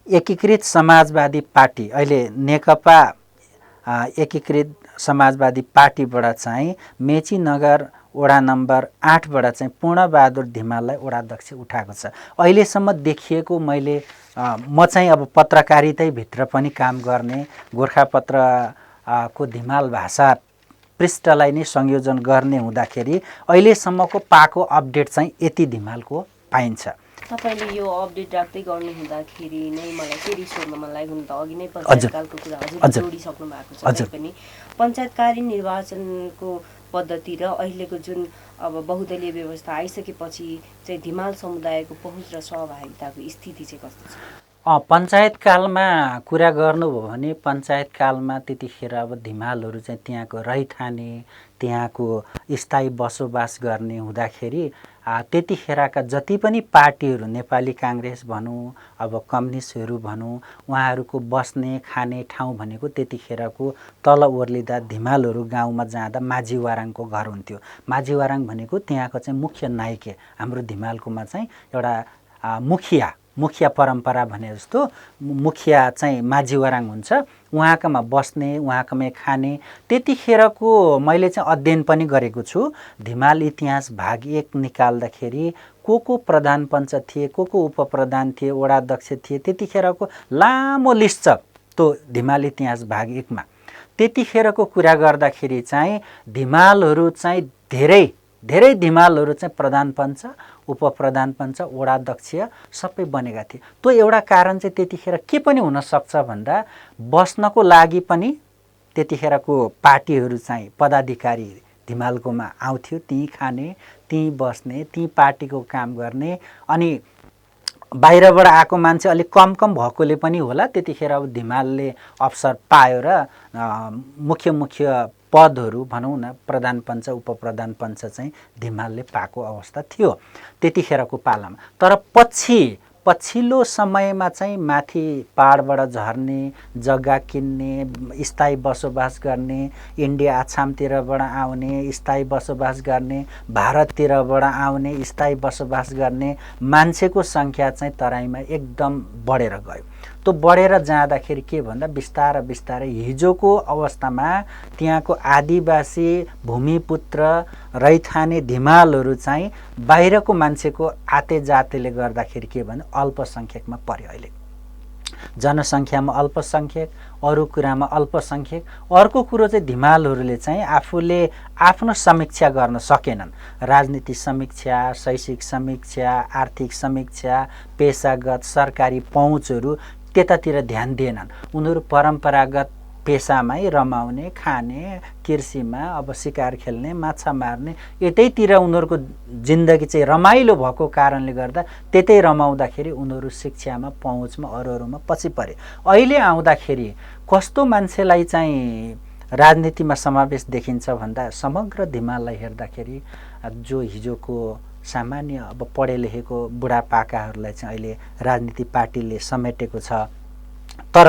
एकीकृत समाजवादी पार्टी, अहिले नेकपा एकीकृत समाजवादी पार्टीबाट चाहिँ मेची नगर वडा नम्बर 8बाट चाहिँ पूर्णबहादुर धिमाललाई वडाध्यक्ष उठाएको छ। अहिलेसम्म देखिएको म चाहिँ अब पत्रकारितैभित्र पनि काम गर्ने, गोर्खापत्र को धिमाल भाषा पृष्ठलाई नै संयोजन गर्ने हुँदाखेरि अहिलेसम्मको पाएको अपडेट चाहिँ यति धिमालको पाइन्छ।
तपाईँले यो अपडेट राख्दै गर्नु हुँदाखेरि नै मलाई फेरि सोध्न मन लाग्यो। हुन त अघि नै पञ्चायतकालको कुरा हजुर जोडिसक्नु भएको छ, पनि पञ्चायतकालीन निर्वाचनको पद्धति र अहिलेको जुन अब बहुदलीय व्यवस्था आइसकेपछि चाहिँ धिमाल समुदायको पहुँच र सहभागिताको स्थिति चाहिँ कस्तो छ?
पञ्चायतकालमा कुरा गर्नुभयो भने पञ्चायतकालमा त्यतिखेर अब धिमालहरू चाहिँ त्यहाँको रहिथाने, त्यहाँको स्थायी बसोबास गर्ने हुँदाखेरि त्यतिखेरका जति पनि पार्टीहरू, नेपाली काङ्ग्रेस भनौँ, अब कम्युनिस्टहरू भनौँ, उहाँहरूको बस्ने खाने ठाउँ भनेको त्यतिखेरको तल ओर्लिँदा धिमालहरू गाउँमा जाँदा माझीवाराङको घर हुन्थ्यो। माझीवाराङ भनेको त्यहाँको चाहिँ मुख्य नायके, हाम्रो धिमालकोमा चाहिँ एउटा मुखिया परम्परा भने जस्तो मुखिया चाहिँ माझी वराङ हुन्छ, उहाँकोमा बस्ने, उहाँकोमा खाने। त्यतिखेरको मैले चाहिँ अध्ययन पनि गरेको छु। धिमाल इतिहास भाग 1 निकाल्दाखेरि को प्रधान पञ्च थिए, को उपप्रधान थिए, वडाध्यक्ष थिए, त्यतिखेरको लामो लिस्ट छ त्यो धिमाल इतिहास भाग 1 मा। त्यतिखेरको कुरा गर्दाखेरि चाहिँ धिमालहरू चाहिँ धेरै धिमालहरू चाहिँ प्रधान पञ्च, उपप्रधान पञ्च, वडाध्यक्ष सबै बनेका थिए। त्यो एउटा कारण चाहिँ त्यतिखेर के पनि हुनसक्छ भन्दा बस्नको लागि पनि त्यतिखेरको पार्टीहरू चाहिँ पदाधिकारी धिमालकोमा आउँथ्यो, त्यहीँ खाने, त्यहीँ बस्ने, त्यहीँ पार्टीको काम गर्ने। अनि बाहिरबाट आएको मान्छे अलिक कम भएकोले पनि होला त्यतिखेर अब धिमालले अवसर पायो र मुख्य पदहरू भनौँ न प्रधान पञ्च, उपप्रधान पञ्च चाहिँ धिमालले पाएको अवस्था थियो त्यतिखेरको पालामा। तर पछिल्लो समयमा चाहिँ माथि पहाडबाट झर्ने, जग्गा किन्ने, स्थायी बसोबास गर्ने, इन्डिया आसामतिरबाट आउने, स्थायी बसोबास गर्ने, भारततिरबाट आउने, स्थायी बसोबास गर्ने मान्छेको सङ्ख्या चाहिँ तराईमा एकदम बढेर गयो। त्यो बढेर जाँदाखेरि के भन्दा बिस्तारै हिजोको अवस्थामा त्यहाँको आदिवासी भूमिपुत्र रैथाने धिमालहरू चाहिँ बाहिरको मान्छेको आते जातेले गर्दाखेरि के भन्दा अल्पसङ्ख्यकमा पर्यो। अहिले जनसङ्ख्यामा अल्पसङ्ख्यक, अरू कुरामा अल्पसङ्ख्यक। अर्को कुरो चाहिँ धिमालहरूले चाहिँ आफूले आफ्नो समीक्षा गर्न सकेनन्। राजनीति समीक्षा, शैक्षिक समीक्षा, आर्थिक समीक्षा, पेसागत सरकारी पहुँचहरू त्यतातिर ध्यान दिएनन्। उनीहरू परम्परागत पेसामै रमाउने, खाने, कृषिमा अब शिकार खेल्ने, माछा मार्ने, यतैतिर उनीहरूको जिन्दगी चाहिँ रमाइलो भएको कारणले गर्दा त्यतै रमाउँदाखेरि उनीहरू शिक्षामा, पहुँचमा, अरूमा पछि परे। अहिले आउँदाखेरि कस्तो मान्छेलाई चाहिँ राजनीतिमा समावेश देखिन्छ भन्दा समग्र धिमाललाई हेर्दाखेरि जो हिजोको सामान्य अब पढे लेखेको बुढापाकाहरूलाई चाहिँ अहिले राजनीति पार्टीले समेटेको छ। तर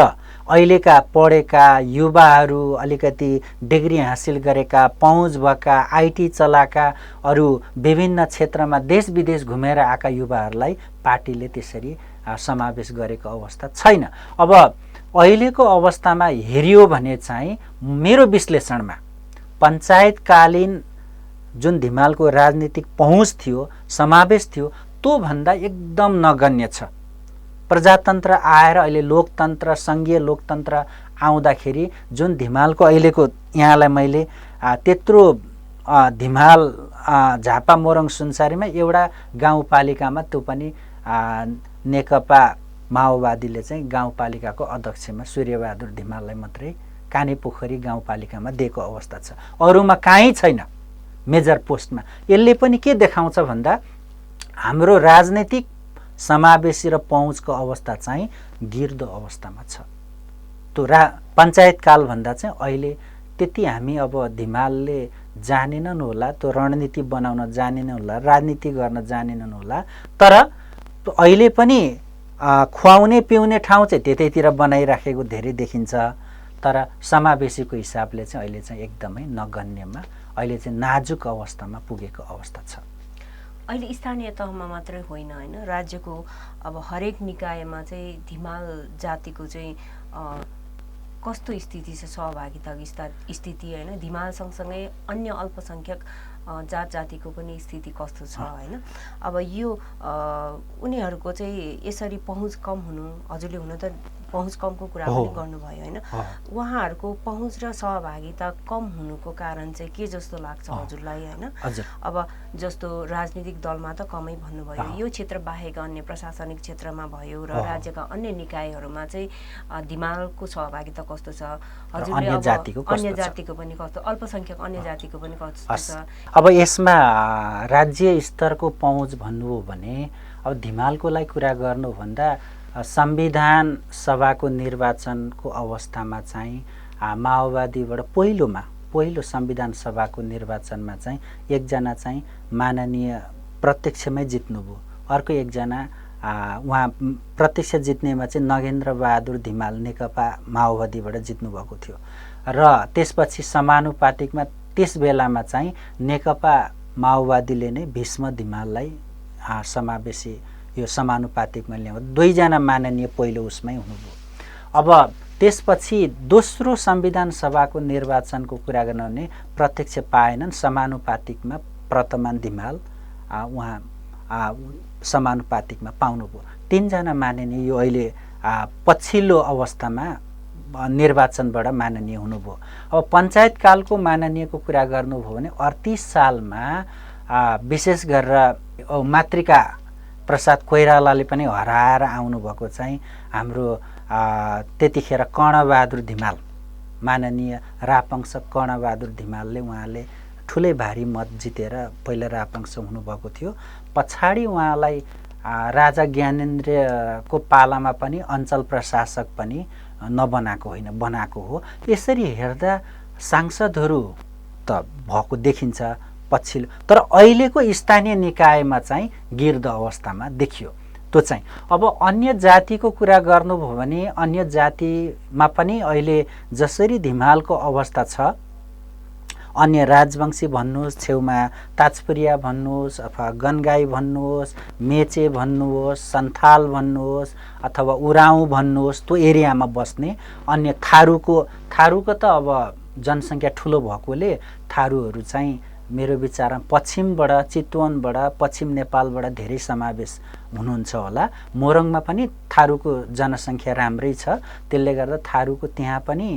अहिलेका पढेका युवाहरू, अलिकति डिग्री हासिल गरेका, पहुँच भएका, आइटी चलाएका, अरू विभिन्न क्षेत्रमा देश विदेश घुमेर आएका युवाहरूलाई पार्टीले त्यसरी समावेश गरेको अवस्था छैन। अब अहिलेको अवस्थामा हेरियो भने चाहिँ मेरो विश्लेषणमा पञ्चायतकालीन जुन धिमालको राजनीतिक पहुँच थियो, समावेश थियो, त्यो भन्दा एकदम नगण्य छ। प्रजातन्त्र आएर अहिले लोकतन्त्र, सङ्घीय लोकतन्त्र आउँदाखेरि जुन धिमालको अहिलेको यहाँलाई मैले त्यत्रो धिमाल झापा मोरङ सुनसारीमा एउटा गाउँपालिकामा त्यो पनि नेकपा माओवादीले चाहिँ गाउँपालिकाको अध्यक्षमा सूर्यबहादुर धिमाललाई मात्रै कानेपोखरी गाउँपालिकामा दिएको अवस्था छ। अरूमा कहीँ छैन मेजर पोस्टमा। यसले पनि के देखाउँछ भन्दा हाम्रो राजनीतिक समावेशी र पहुँचको अवस्था चाहिँ गिर्दो अवस्थामा छ। त्यो पञ्चायतकाल भन्दा चाहिँ अहिले त्यति हामी अब धिमालले जानेनन् होला, त्यो रणनीति बनाउन जानेनन् होला, राजनीति गर्न जानेनन् होला। तर अहिले पनि खुवाउने पिउने ठाउँ चाहिँ त्यतैतिर बनाइराखेको धेरै देखिन्छ। तर समावेशीको हिसाबले चाहिँ अहिले चाहिँ एकदमै नगण्यमा, अहिले चाहिँ नाजुक अवस्थामा पुगेको अवस्था छ।
अहिले स्थानीय तहमा मात्रै होइन राज्यको अब हरेक निकायमा चाहिँ धिमाल जातिको चाहिँ कस्तो स्थिति छ, सहभागिताको स्थिति होइन, धिमाल सँगसँगै अन्य अल्पसङ्ख्यक जात जातिको पनि स्थिति कस्तो छ होइन। अब यो उनीहरूको चाहिँ यसरी पहुँच कम हुनु, हजुरले हुन त पहुँच कमको कुरा पनि गर्नुभयो होइन, उहाँहरूको पहुँच र सहभागिता कम हुनुको कारण चाहिँ के जस्तो लाग्छ हजुरलाई होइन। अब जस्तो राजनीतिक दलमा त कमै भन्नुभयो, यो क्षेत्र बाहेक अन्य प्रशासनिक क्षेत्रमा भयो र राज्यका अन्य निकायहरूमा चाहिँ धिमालको सहभागिता कस्तो छ हजुरले, अन्य जातिको पनि कस्तो, अल्पसङ्ख्यक अन्य जातिको पनि कस्तो छ।
अब यसमा राज्य स्तरको पहुँच भन्नुभयो भने अब धिमालको लागि कुरा गर्नुभन्दा संविधान सभाको निर्वाचनको अवस्थामा चाहिँ माओवादीबाट पहिलो संविधान सभाको निर्वाचनमा चाहिँ एकजना चाहिँ माननीय प्रत्यक्षमै जित्नुभयो, अर्को एकजना उहाँ प्रत्यक्ष जित्नेमा चाहिँ नगेन्द्र बहादुर धिमाल नेकपा माओवादीबाट जित्नुभएको थियो। र त्यसपछि समानुपातिकमा त्यस बेलामा चाहिँ नेकपा माओवादीले नै भीष्म धिमाललाई समावेशी यो समानुपातिकमा ल्याउँदा दुईजना माननीय पहिलो उसमै हुनुभयो। अब त्यसपछि दोस्रो संविधान सभाको निर्वाचनको कुरा गर्न भने प्रत्यक्ष पाएनन्, समानुपातिकमा प्रतमान धिमाल उहाँ समानुपातिकमा पाउनुभयो। 3 जना माननीय यो अहिले पछिल्लो अवस्थामा निर्वाचनबाट माननीय हुनुभयो। अब पञ्चायतकालको माननीयको कुरा गर्नुभयो भने 38 सालमा विशेष गरेर मातृका प्रसाद कोइरालाले पनि हराएर आउनुभएको चाहिँ हाम्रो त्यतिखेर कर्णबहादुर धिमाल, माननीय रापंश कर्णबहादुर धिमालले उहाँले ठुलै भारी मत जितेर पहिला रापंश हुनुभएको थियो। पछाडि उहाँलाई राजा ज्ञानेन्द्रको पालामा पनि अञ्चल प्रशासक पनि नबनाएको होइन, बनाएको हो। यसरी हेर्दा सांसदहरू त भएको देखिन्छ पछिल्लो, तर अहिलेको स्थानीय निकायमा चाहिँ गिर्द अवस्थामा देखियो। त्यो चाहिँ अब अन्य जातिको कुरा गर्नुभयो भने अन्य जातिमा पनि अहिले जसरी धिमालको अवस्था छ, अन्य राजवंशी भन्नुहोस्, छेउमा ताजपुरिया भन्नुहोस् अथवा गनगाई भन्नुहोस्, मेचे भन्नुहोस्, सन्थाल भन्नुहोस् अथवा उराउँ भन्नुहोस्, त्यो एरियामा बस्ने अन्य थारूको त अब जनसङ्ख्या ठुलो भएकोले थारूहरू चाहिँ मेरो विचारमा पश्चिमबाट, चितवनबाट, पश्चिम नेपालबाट धेरै समावेश हुनुहुन्छ होला। मोरङमा पनि थारूको जनसङ्ख्या राम्रै छ, त्यसले गर्दा थारूको त्यहाँ पनि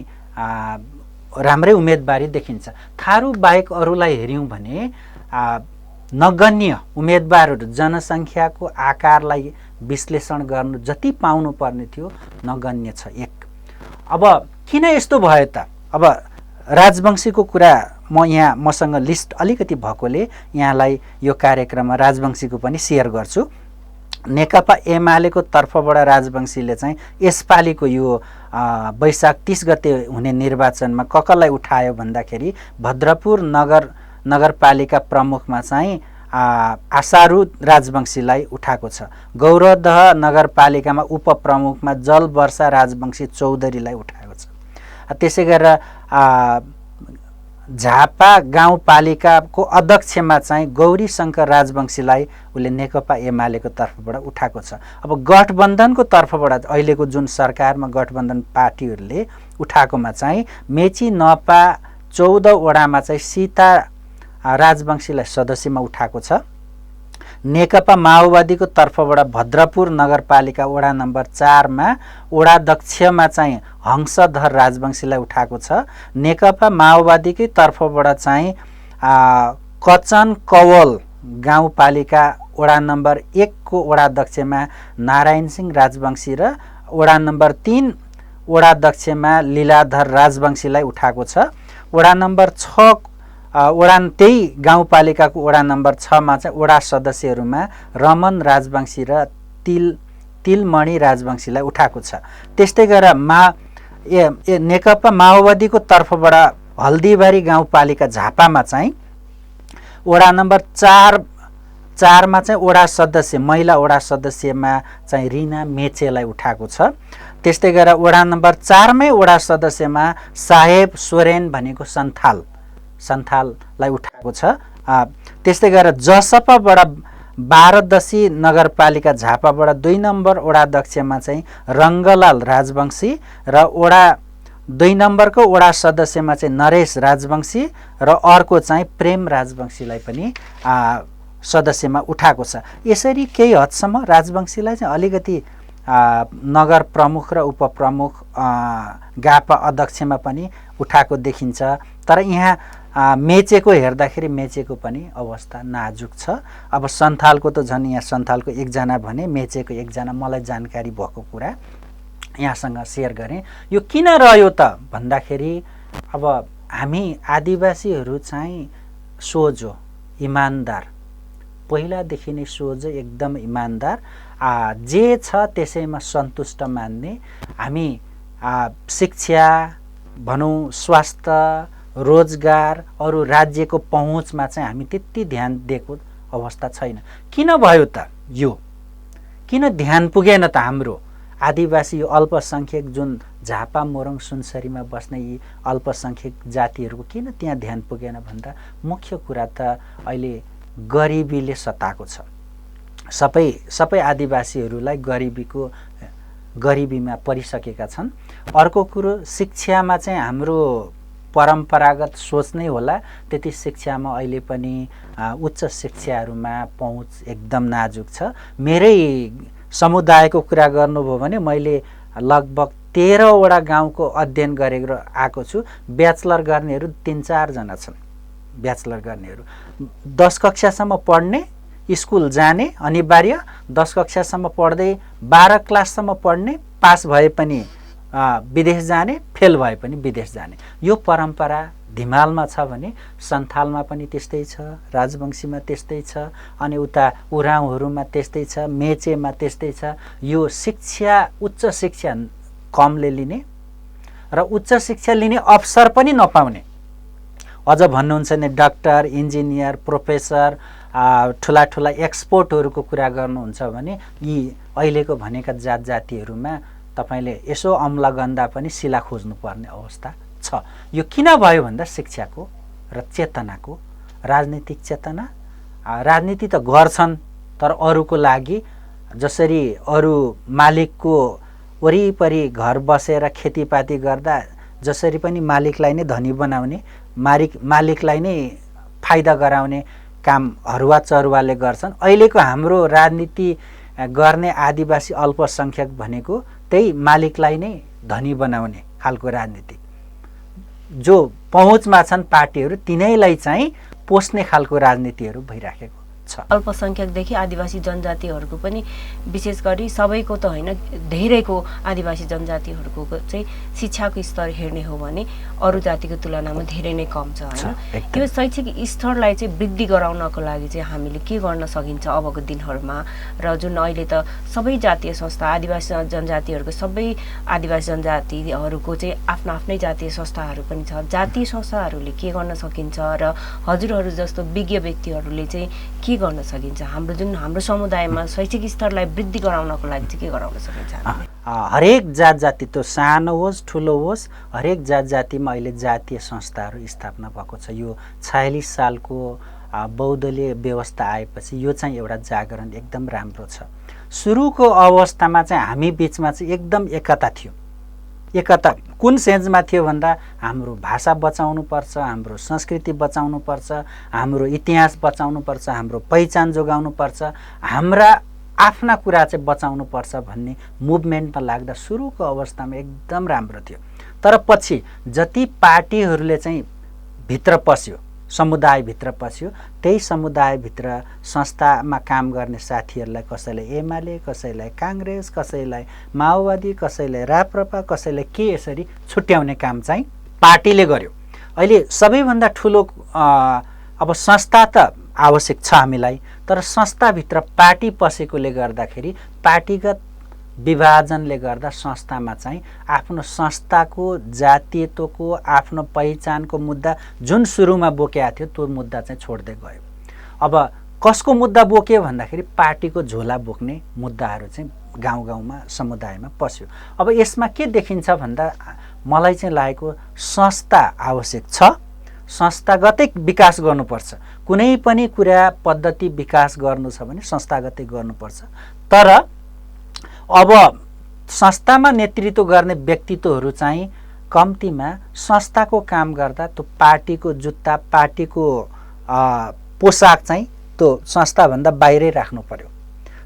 राम्रै उम्मेदवारी देखिन्छ। थारू बाहेक अरूलाई हेऱ्यौँ भने नगण्य उम्मेदवारहरू जनसङ्ख्याको आकारलाई विश्लेषण गर्नु जति पाउनुपर्ने थियो नगण्य छ 1। अब किन यस्तो भयो त? अब राजवंशीको कुरा मसँग लिस्ट अलिकति भएकोले यहाँलाई यो कार्यक्रममा राजवंशीको पनि सेयर गर्छु। नेकपा एमालेको तर्फबाट राजवंशीले चाहिँ यसपालिको यो वैशाख 30 गते हुने निर्वाचनमा कसलाई उठायो भन्दाखेरि भद्रपुर नगरपालिका प्रमुखमा चाहिँ आशारू राजवंशीलाई उठाएको छ। गौरदह नगरपालिकामा उपप्रमुखमा जलवर्षा राजवंशी चौधरीलाई उठाएको छ। त्यसै गरेर झापा गाउँपालिकाको अध्यक्षमा चाहिँ गौरी शङ्कर राजवंशीलाई उसले नेकपा एमालेको तर्फबाट उठाएको छ। अब गठबन्धनको तर्फबाट अहिलेको जुन सरकारमा गठबन्धन पार्टीहरूले उठाएकोमा चाहिँ मेची नपा 14 वडामा चाहिँ सीता राजवंशीलाई सदस्यमा उठाएको छ। नेकपा माओवादीको तर्फबाट भद्रपुर नगरपालिका वडा नम्बर 4 मा वडाध्यक्षमा चाहिँ हंसधर राजवंशीलाई उठाएको छ। नेकपा माओवादीकै तर्फबाट चाहिँ कचन कवल गाउँपालिका वडा नम्बर 1 को वडाध्यक्षमा नारायण सिंह राजवंशी र वडा नम्बर 3 वडाध्यक्षमा लीलाधर राजवंशीलाई उठाएको छ। वडा नम्बर 6 त्यही गाउँपालिकाको वडा नम्बर 6 मा चाहिँ वडा सदस्यहरूमा रमन राजवंशी र तिलमणि राजवंशीलाई उठाएको छ। त्यस्तै गरेर नेकपा माओवादीको तर्फबाट हल्दीबारी गाउँपालिका झापामा चाहिँ वडा नम्बर 4 मा चाहिँ वडा सदस्य महिला वडा सदस्यमा चाहिँ रिना मेचेलाई उठाएको छ। त्यस्तै गरेर वडा नम्बर 4 मै वडा सदस्यमा साहेब सोरेन भनेको सन्थाललाई उठाएको छ। त्यस्तै गरेर जसपाबाट 12 नगरपालिका झापाबाट 2 नम्बर वडाध्यक्षमा चाहिँ रङ्गलाल राजवंशी र वडा 2 नम्बरको वडा सदस्यमा चाहिँ नरेश राजवंशी र अर्को चाहिँ प्रेम राजवंशीलाई पनि सदस्यमा उठाएको छ। यसरी केही हदसम्म राजवंशीलाई चाहिँ अलिकति नगर प्रमुख र उपप्रमुख गापा अध्यक्षमा पनि उठाएको देखिन्छ। तर यहाँ मेचेको हेर्दाखेरि मेचेको पनि अवस्था नाजुक छ। अब सन्थालको त झन् यहाँ सन्थालको 1 जना भने मेचेको 1 जना मलाई जानकारी भएको कुरा यहाँसँग सेयर गरेँ। यो किन रह्यो त भन्दाखेरि अब हामी आदिवासीहरू चाहिँ सोझो इमान्दार, पहिलादेखि नै सोझो एकदम इमान्दार, जे छ त्यसैमा सन्तुष्ट मान्ने, हामी शिक्षा भनौँ, स्वास्थ्य, रोजगार, अरू राज्यको पहुँचमा चाहिँ हामी त्यति ध्यान दिएको अवस्था छैन। किन भयो त यो? किन ध्यान पुगेन त हाम्रो आदिवासी यो अल्पसङ्ख्यक जुन झापा मोरङ सुनसरीमा बस्ने यी अल्पसङ्ख्यक जातिहरूको किन त्यहाँ ध्यान पुगेन भन्दा मुख्य कुरा त अहिले गरिबीले सताएको छ। सबै आदिवासीहरूलाई गरिबीमा परिसकेका छन्। अर्को कुरो शिक्षामा चाहिँ हाम्रो परम्परागत सोच नै होला, त्यति शिक्षामा अहिले पनि उच्च शिक्षाहरूमा पहुँच एकदम नाजुक छ। मेरै समुदायको कुरा गर्नुभयो भने मैले लगभग 13वटा गाउँको अध्ययन गरेर आएको छु। ब्याचलर गर्नेहरू 3-4 जना छन्। ब्याचलर गर्नेहरू 10 कक्षासम्म पढ्ने, स्कुल जाने अनिवार्य, 10 कक्षासम्म पढ्दै 12 क्लाससम्म पढ्ने, पास भए पनि विदेश जाने, फेल भए पनि विदेश जाने। यो परम्परा धिमालमा छ भने सन्थालमा पनि त्यस्तै छ, राजवंशीमा त्यस्तै छ, अनि उता उरावहरूमा त्यस्तै छ, मेचेमा त्यस्तै छ। यो शिक्षा, उच्च शिक्षा कमले लिने र उच्च शिक्षा लिने अवसर पनि नपाउने, अझ भन्नुहुन्छ भने डाक्टर, इन्जिनियर, प्रोफेसर, ठुला ठुला एक्सपोर्टहरूको कुरा गर्नुहुन्छ भने यी अहिलेको भनेका जात जातिहरूमा तपाईले यसो अम्लगन्धा पनि शिला खोज्नुपर्ने अवस्था छ। यो किन भयो भन्दा शिक्षाको र चेतनाको, राजनीतिक चेतना। राजनीति त गर्छन् तर अरूको लागि, जसरी अरू मालिकको वरिपरि घर बसेर खेतीपाती गर्दा जसरी पनि मालिकलाई नै धनी बनाउने, मालिकलाई नै फाइदा गराउने काम हरुवा चरुवाले गर्छन्। अहिलेको हाम्रो राजनीति गर्ने आदिवासी अल्पसंख्यक भनेको त्यही मालिकलाई नै धनी बनाउने खालको राजनीति। जो पहुँचमा छन् पार्टीहरू तिनैलाई चाहिँ पोस्ने खालको राजनीतिहरू भइराखेको छ।
अल्पसंख्यकदेखि आदिवासी जनजातिहरूको पनि विशेष गरी सबैको त होइन, धेरैको आदिवासी जनजातिहरूको चाहिँ शिक्षाको स्तर हेर्ने हो भने अरू जातिको तुलनामा धेरै नै कम छ होइन। यो शैक्षिक स्तरलाई चाहिँ वृद्धि गराउनको लागि चाहिँ हामीले के गर्न सकिन्छ अबको दिनहरूमा? र जुन अहिले त सबै जातीय संस्था, आदिवासी जनजातिहरूको सबै आदिवासी जनजातिहरूको चाहिँ आफ्नो आफ्नै जातीय संस्थाहरू पनि छ। जातीय संस्थाहरूले के गर्न सकिन्छ र हजुरहरू जस्तो विज्ञ व्यक्तिहरूले चाहिँ के गर्न सकिन्छ? हाम्रो समुदायमा शैक्षिक स्तरलाई वृद्धि गराउनको लागि चाहिँ के गराउन सकिन्छ?
हरेक जात जाति त सानो होस् ठुलो होस्, हरेक जात जातिमा अहिले जातीय संस्थाहरू स्थापना भएको छ। यो 46 सालको बहुदलीय व्यवस्था आएपछि यो चाहिँ एउटा जागरण एकदम राम्रो छ। सुरुको अवस्थामा चाहिँ हामी बीचमा चाहिँ एकदम एकता थियो। एकता कुन सेन्समा थियो भन्दा हाम्रो भाषा बचाउनुपर्छ, हाम्रो संस्कृति बचाउनुपर्छ, हाम्रो इतिहास बचाउनुपर्छ, हाम्रो पहिचान जोगाउनुपर्छ, हाम्रा आफ्ना कुरा चाहिँ बचाउनुपर्छ भन्ने मुभमेन्टमा लाग्दा सुरुको अवस्थामा एकदम राम्रो थियो। तर पछि जति पार्टीहरूले चाहिँ भित्र पस्यो, समुदायभित्र पस्यो, त्यही समुदायभित्र संस्थामा काम गर्ने साथीहरूलाई कसैलाई एमाले, कसैलाई काङ्ग्रेस, कसैलाई माओवादी, कसैलाई राप्रपा, कसैलाई के यसरी छुट्याउने काम चाहिँ पार्टीले गर्यो। अहिले सबैभन्दा ठुलो अब संस्था त आवश्यक छ हामीलाई, तर संस्थाभित्र पार्टी पसेकोले गर्दाखेरि पार्टीगत विभाजनले गर्दा संस्थामा चाहिँ आफ्नो संस्थाको जातीयत्वको, आफ्नो पहिचानको मुद्दा जुन सुरुमा बोकेको थियो त्यो मुद्दा चाहिँ छोड्दै गयो। अब कसको मुद्दा बोक्यो भन्दाखेरि पार्टीको झोला बोक्ने मुद्दाहरू चाहिँ गाउँ गाउँमा समुदायमा पस्यो। अब यसमा के देखिन्छ भन्दा मलाई चाहिँ लागेको संस्था आवश्यक छ, संस्थागतै विकास गर्नुपर्छ। कुनै पनि कुरा पद्धति विकास गर्नु छ भने संस्थागतै गर्नुपर्छ। तर अब संस्थामा नेतृत्व गर्ने व्यक्तित्वहरू चाहिँ कम्तीमा संस्थाको काम गर्दा त्यो पार्टीको जुत्ता, पार्टीको पोसाक चाहिँ त्यो संस्थाभन्दा बाहिरै राख्नु पर्यो।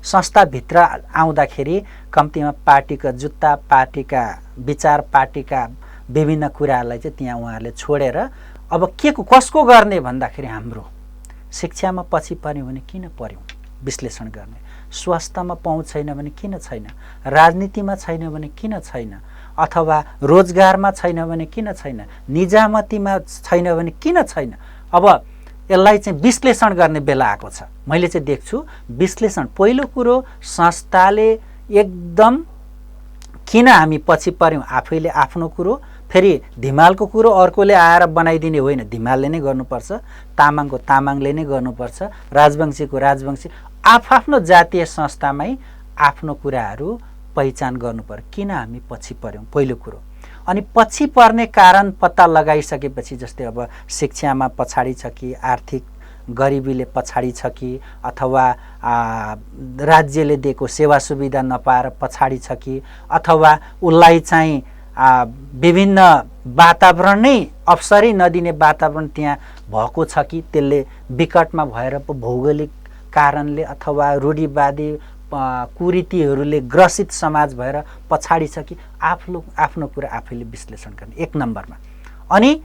संस्थाभित्र आउँदाखेरि कम्तीमा पार्टीका जुत्ता, पार्टीका विचार, पार्टीका विभिन्न कुराहरूलाई चाहिँ त्यहाँ उहाँहरूले छोडेर अब के कसको गर्ने भन्दाखेरि हाम्रो शिक्षामा पछि पर्यो भने किन पर्यौँ विश्लेषण गर्ने, स्वास्थ्यमा पहुँच छैन भने किन छैन, राजनीतिमा छैन भने किन छैन, अथवा रोजगारमा छैन भने किन छैन, निजामतीमा छैन भने किन छैन। अब यसलाई चाहिँ विश्लेषण गर्ने बेला आएको छ। मैले चाहिँ देख्छु विश्लेषण। पहिलो कुरो संस्थाले एकदम किन हामी पछि पर्यौँ, आफैले आफ्नो कुरो, फेरि धिमालको कुरो अर्कोले आएर बनाइदिने होइन, धिमालले नै गर्नुपर्छ, तामाङको तामाङले नै गर्नुपर्छ, राजवंशीको राजवंशी, आफ्नो जातीय संस्थामै आफ्नो कुराहरू पहिचान गर्नुपर्छ। किन हामी पछि पर्यौँ पहिलो कुरो। अनि पछि पर्ने कारण पत्ता लगाइसकेपछि, जस्तै अब शिक्षामा पछाडि छ कि, आर्थिक गरिबीले पछाडि छ कि अथवा राज्यले दिएको सेवा सुविधा नपाएर पछाडि छ कि अथवा उसलाई चाहिँ विभिन्न वातावरण नै अवसरै नदिने वातावरण त्यहाँ भएको छ कि त्यसले विकटमा भएर भौगोलिक कारणले अथवा रूढिवादी कुरीतिहरूले ग्रसित समाज भएर पछाडि छ कि आफ्नो कुरा आफैले विश्लेषण गर्ने एक नम्बरमा। अनि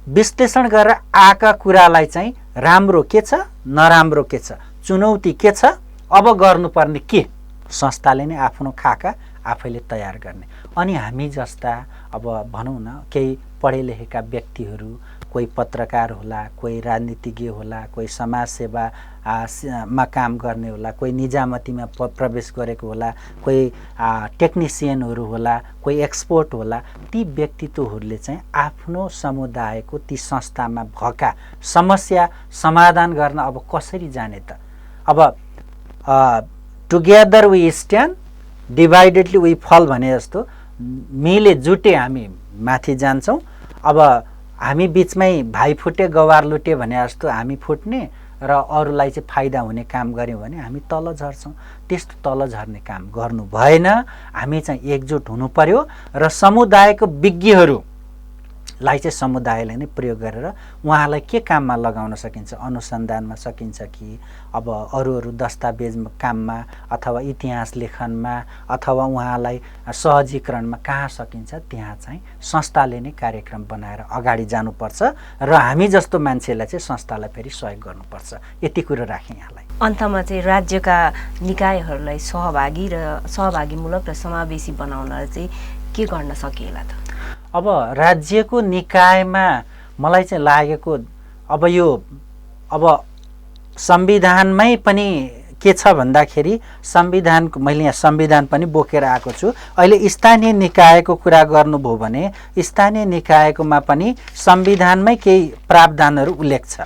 विश्लेषण गरेर आएका कुरालाई चाहिँ राम्रो के छ नराम्रो के छ चुनौती के छ अब गर्नुपर्ने के संस्थाले नै आफ्नो खाका आफैले तयार गर्ने। अनि हामी जस्ता अब भनौँ न केही पढे लेखेका व्यक्तिहरू कोही पत्रकार होला कोही राजनीतिज्ञ होला कोही समाजसेवा मा काम गर्ने होला कोही निजामतीमा प्रवेश गरेको होला कोही टेक्निसियनहरू होला कोही एक्सपर्ट होला ती व्यक्तित्वहरूले चाहिँ आफ्नो समुदायको ती संस्थामा भएका समस्या समाधान गर्न अब कसरी जाने त। अब टुगेदर वी स्ट्यान्ड डिभाइडेडली वी फल भने जस्तो मिले जुटे हामी माथि जान्छौँ। अब हामी बिचमै भाइ फुटे गवार लुटे भने जस्तो हामी फुट्ने र अरूलाई चाहिँ फाइदा हुने काम गऱ्यौँ भने हामी तल झर्छौँ। त्यस्तो तल झर्ने काम गर्नु भएन। हामी चाहिँ एकजुट हुनु पर्यो र समुदायको विज्ञहरूलाई चाहिँ समुदायले नै प्रयोग गरेर उहाँलाई के काममा लगाउन सकिन्छ अनुसन्धानमा सकिन्छ कि अब अरू दस्तावेज काममा अथवा इतिहास लेखनमा अथवा उहाँलाई सहजीकरणमा कहाँ सकिन्छ त्यहाँ चाहिँ संस्थाले नै कार्यक्रम बनाएर अगाडि जानुपर्छ र हामी जस्तो मान्छेलाई चाहिँ संस्थालाई फेरि सहयोग गर्नुपर्छ। यति कुरा राखेँ यहाँलाई।
अन्तमा चाहिँ राज्यका निकायहरूलाई सहभागीमूलक र समावेशी बनाउन चाहिँ के गर्न सकिएला त?
अब राज्यको निकायमा मलाई चाहिँ लागेको अब संविधानमै पनि के छ भन्दाखेरि संविधानको मैले यहाँ संविधान पनि बोकेर आएको छु। अहिले स्थानीय निकायको कुरा गर्नुभयो भने स्थानीय निकायकोमा पनि संविधानमै केही प्रावधानहरू उल्लेख छ।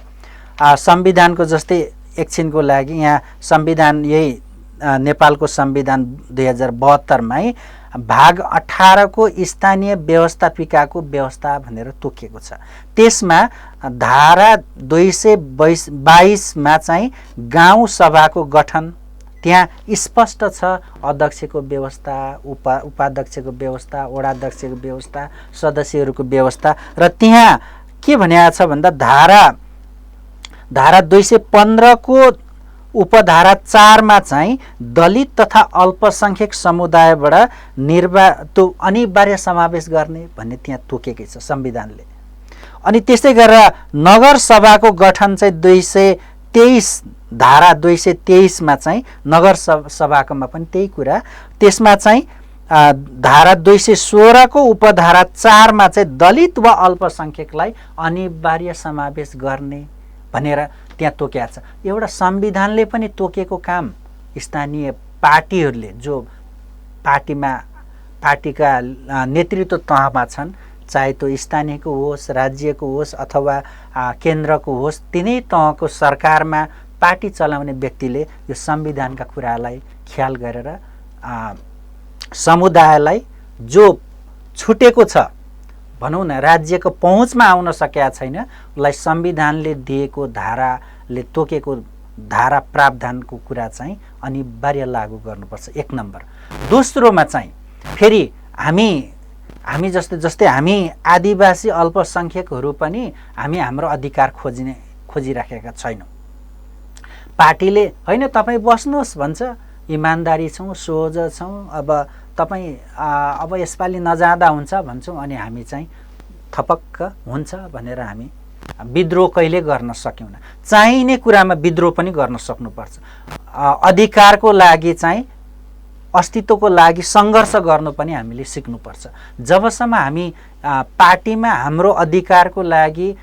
संविधानको जस्तै एकछिनको लागि यहाँ संविधान यही नेपालको संविधान 2072मै भाग 18 को स्थानीय व्यवस्थापिकाको व्यवस्था भनेर तोकिएको छ। त्यसमा धारा 222 मा चाहिँ गाउँ सभाको गठन त्यहाँ स्पष्ट छ। अध्यक्षको व्यवस्था उपाध्यक्षको व्यवस्था वडाध्यक्षको व्यवस्था सदस्यहरूको व्यवस्था र त्यहाँ के भनेको छ भन्दा धारा 215 को उपधारा 4 मा चाहिँ दलित तथा अल्पसंख्यक समुदायबाट त्यो अनिवार्य समावेश गर्ने भन्ने त्यहाँ तोकेकै छ संविधानले। अनि त्यस्तै गरेर नगर सभाको गठन चाहिँ 223 धारा 223 मा चाहिँ नगर सभाकोमा पनि त्यही कुरा। त्यसमा चाहिँ धारा 216 को उपधारा 4 मा चाहिँ दलित वा अल्पसंख्यकलाई अनिवार्य समावेश गर्ने भनेर त्यहाँ तोकेको छ। एउटा संविधानले पनि तोकेको काम स्थानीय पार्टीहरूले जो पार्टीका नेतृत्व तहमा छन् चाहे त्यो स्थानीयको होस् राज्यको होस् अथवा केन्द्रको होस् तिनै तहको सरकारमा पार्टी चलाउने व्यक्तिले यो संविधानका कुरालाई ख्याल गरेर समुदायलाई जो छुटेको छ भनौँ न राज्यको पहुँचमा आउन सकेका छैन उसलाई संविधानले दिएको धाराले तोकेको धारा प्रावधानको कुरा चाहिँ अनिवार्य लागू गर्नुपर्छ एक नम्बर। दोस्रोमा चाहिँ फेरि हामी जस्तै हामी आदिवासी अल्पसंख्यकहरू पनि हामी हाम्रो अधिकार खोजिराखेका छैनौँ। पार्टीले हैन तपाईँ बस्नुहोस् भन्छ, इमान्दारी छौँ सोझ छौँ, अब तपाईँ अब यसपालि नजाँदा हुन्छ भन्छौँ अनि हामी चाहिँ थपक्क हुन्छ भनेर हामी विद्रोह कहिले गर्न सक्यौँ। चाहिने कुरामा विद्रोह पनि गर्न सक्नुपर्छ। अधिकारको लागि चाहिँ अस्तित्वको लागि सङ्घर्ष गर्नु पनि हामीले सिक्नुपर्छ। जबसम्म हामी पार्टीमा हाम्रो अधिकारको लागि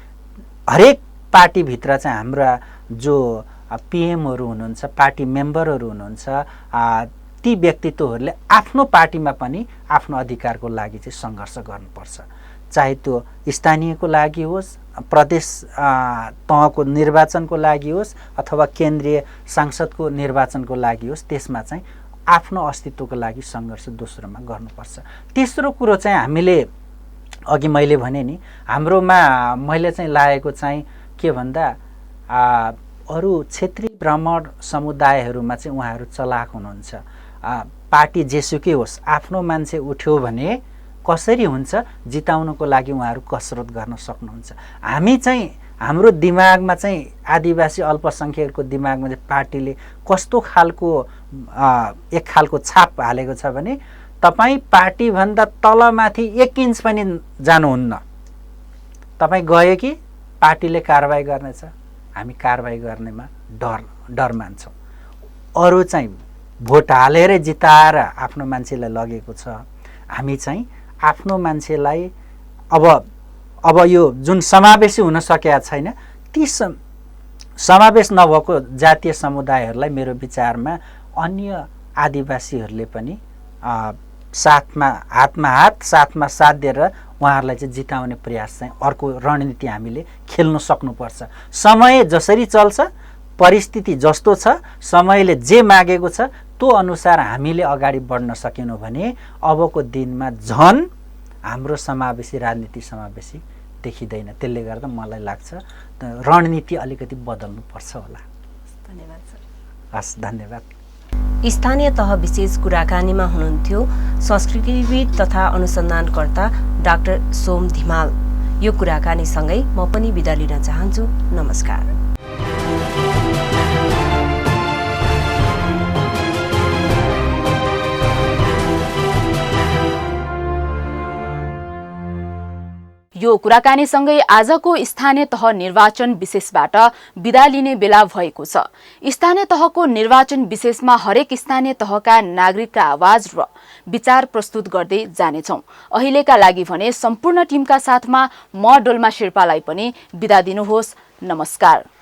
हरेक पार्टीभित्र चाहिँ हाम्रा जो पिएमहरू हुनुहुन्छ पार्टी मेम्बरहरू हुनुहुन्छ ती व्यक्तित्वहरूले आफ्नो पार्टीमा पनि आफ्नो अधिकारको लागि चाहिँ सङ्घर्ष गर्नुपर्छ। चाहे त्यो स्थानीयको लागि होस् प्रदेश तहको निर्वाचनको लागि होस् अथवा केन्द्रीय सांसदको निर्वाचनको लागि होस् त्यसमा चाहिँ आफ्नो अस्तित्वको लागि सङ्घर्ष दोस्रोमा गर्नुपर्छ। तेस्रो कुरो चाहिँ हामीले अघि मैले भने नि हाम्रोमा मैले चाहिँ लागेको चाहिँ के भन्दा अरू क्षेत्रीय ब्राह्मण समुदायहरूमा चाहिँ उहाँहरू चलाक हुनुहुन्छ। पार्टी जेसुकै होस्, आफ्नो मान्छे उठ्यो भने कसरी हुन्छ जिताउनको लागि उहाँहरू कसरत गर्न सक्नुहुन्छ। हामी चाहिँ हाम्रो दिमागमा चाहिँ आदिवासी अल्पसङ्ख्यकको दिमागमा चाहिँ पार्टीले कस्तो खालको एक खालको छाप हालेको छ भने तपाईँ पार्टीभन्दा तलमाथि 1 इन्च पनि जानुहुन्न। तपाईँ गयो कि पार्टीले कारबाही गर्नेछ, हामी कारबाही गर्नेमा डर मान्छौँ। अरू चाहिँ भोट हालेर जिताएर आफ्नो मान्छेलाई लगेको छ। हामी चाहिँ आफ्नो मान्छेलाई अब यो जुन समावेशी हुन सकेका छैन, ती समावेश नभएको जातीय समुदायहरूलाई मेरो विचारमा अन्य आदिवासीहरूले पनि हातमा हात साथमा साथ दिएर उहाँहरूलाई चाहिँ जिताउने प्रयास चाहिँ अर्को रणनीति हामीले खेल्न सक्नुपर्छ। समय जसरी चल्छ, परिस्थिति जस्तो छ, समयले जे मागेको छ त्यो अनुसार हामीले अगाडि बढ्न सकेनौँ भने अबको दिनमा झन् हाम्रो समावेशी राजनीति समावेशी देखिँदैन। त्यसले गर्दा मलाई लाग्छ रणनीति अलिकति बदल्नुपर्छ होला।
धन्यवाद सर।
हस्, धन्यवाद।
स्थानीय तह विशेष कुराकानीमा हुनुहुन्थ्यो संस्कृतिविद तथा अनुसन्धानकर्ता डाक्टर सोम धिमाल। यो कुराकानीसँगै म पनि बिदा लिन चाहन्छु। नमस्कार।
यो कुराकानीसँगै आजको स्थानीय तह निर्वाचन विशेषबाट बिदा लिने बेला भएको छ। स्थानीय तहको निर्वाचन विशेषमा हरेक स्थानीय तहका नागरिकका आवाज र विचार प्रस्तुत गर्दै जानेछौँ। अहिलेका लागि भने सम्पूर्ण टिमका साथमा म डोल्मा शेर्पालाई पनि बिदा दिनुहोस्। नमस्कार।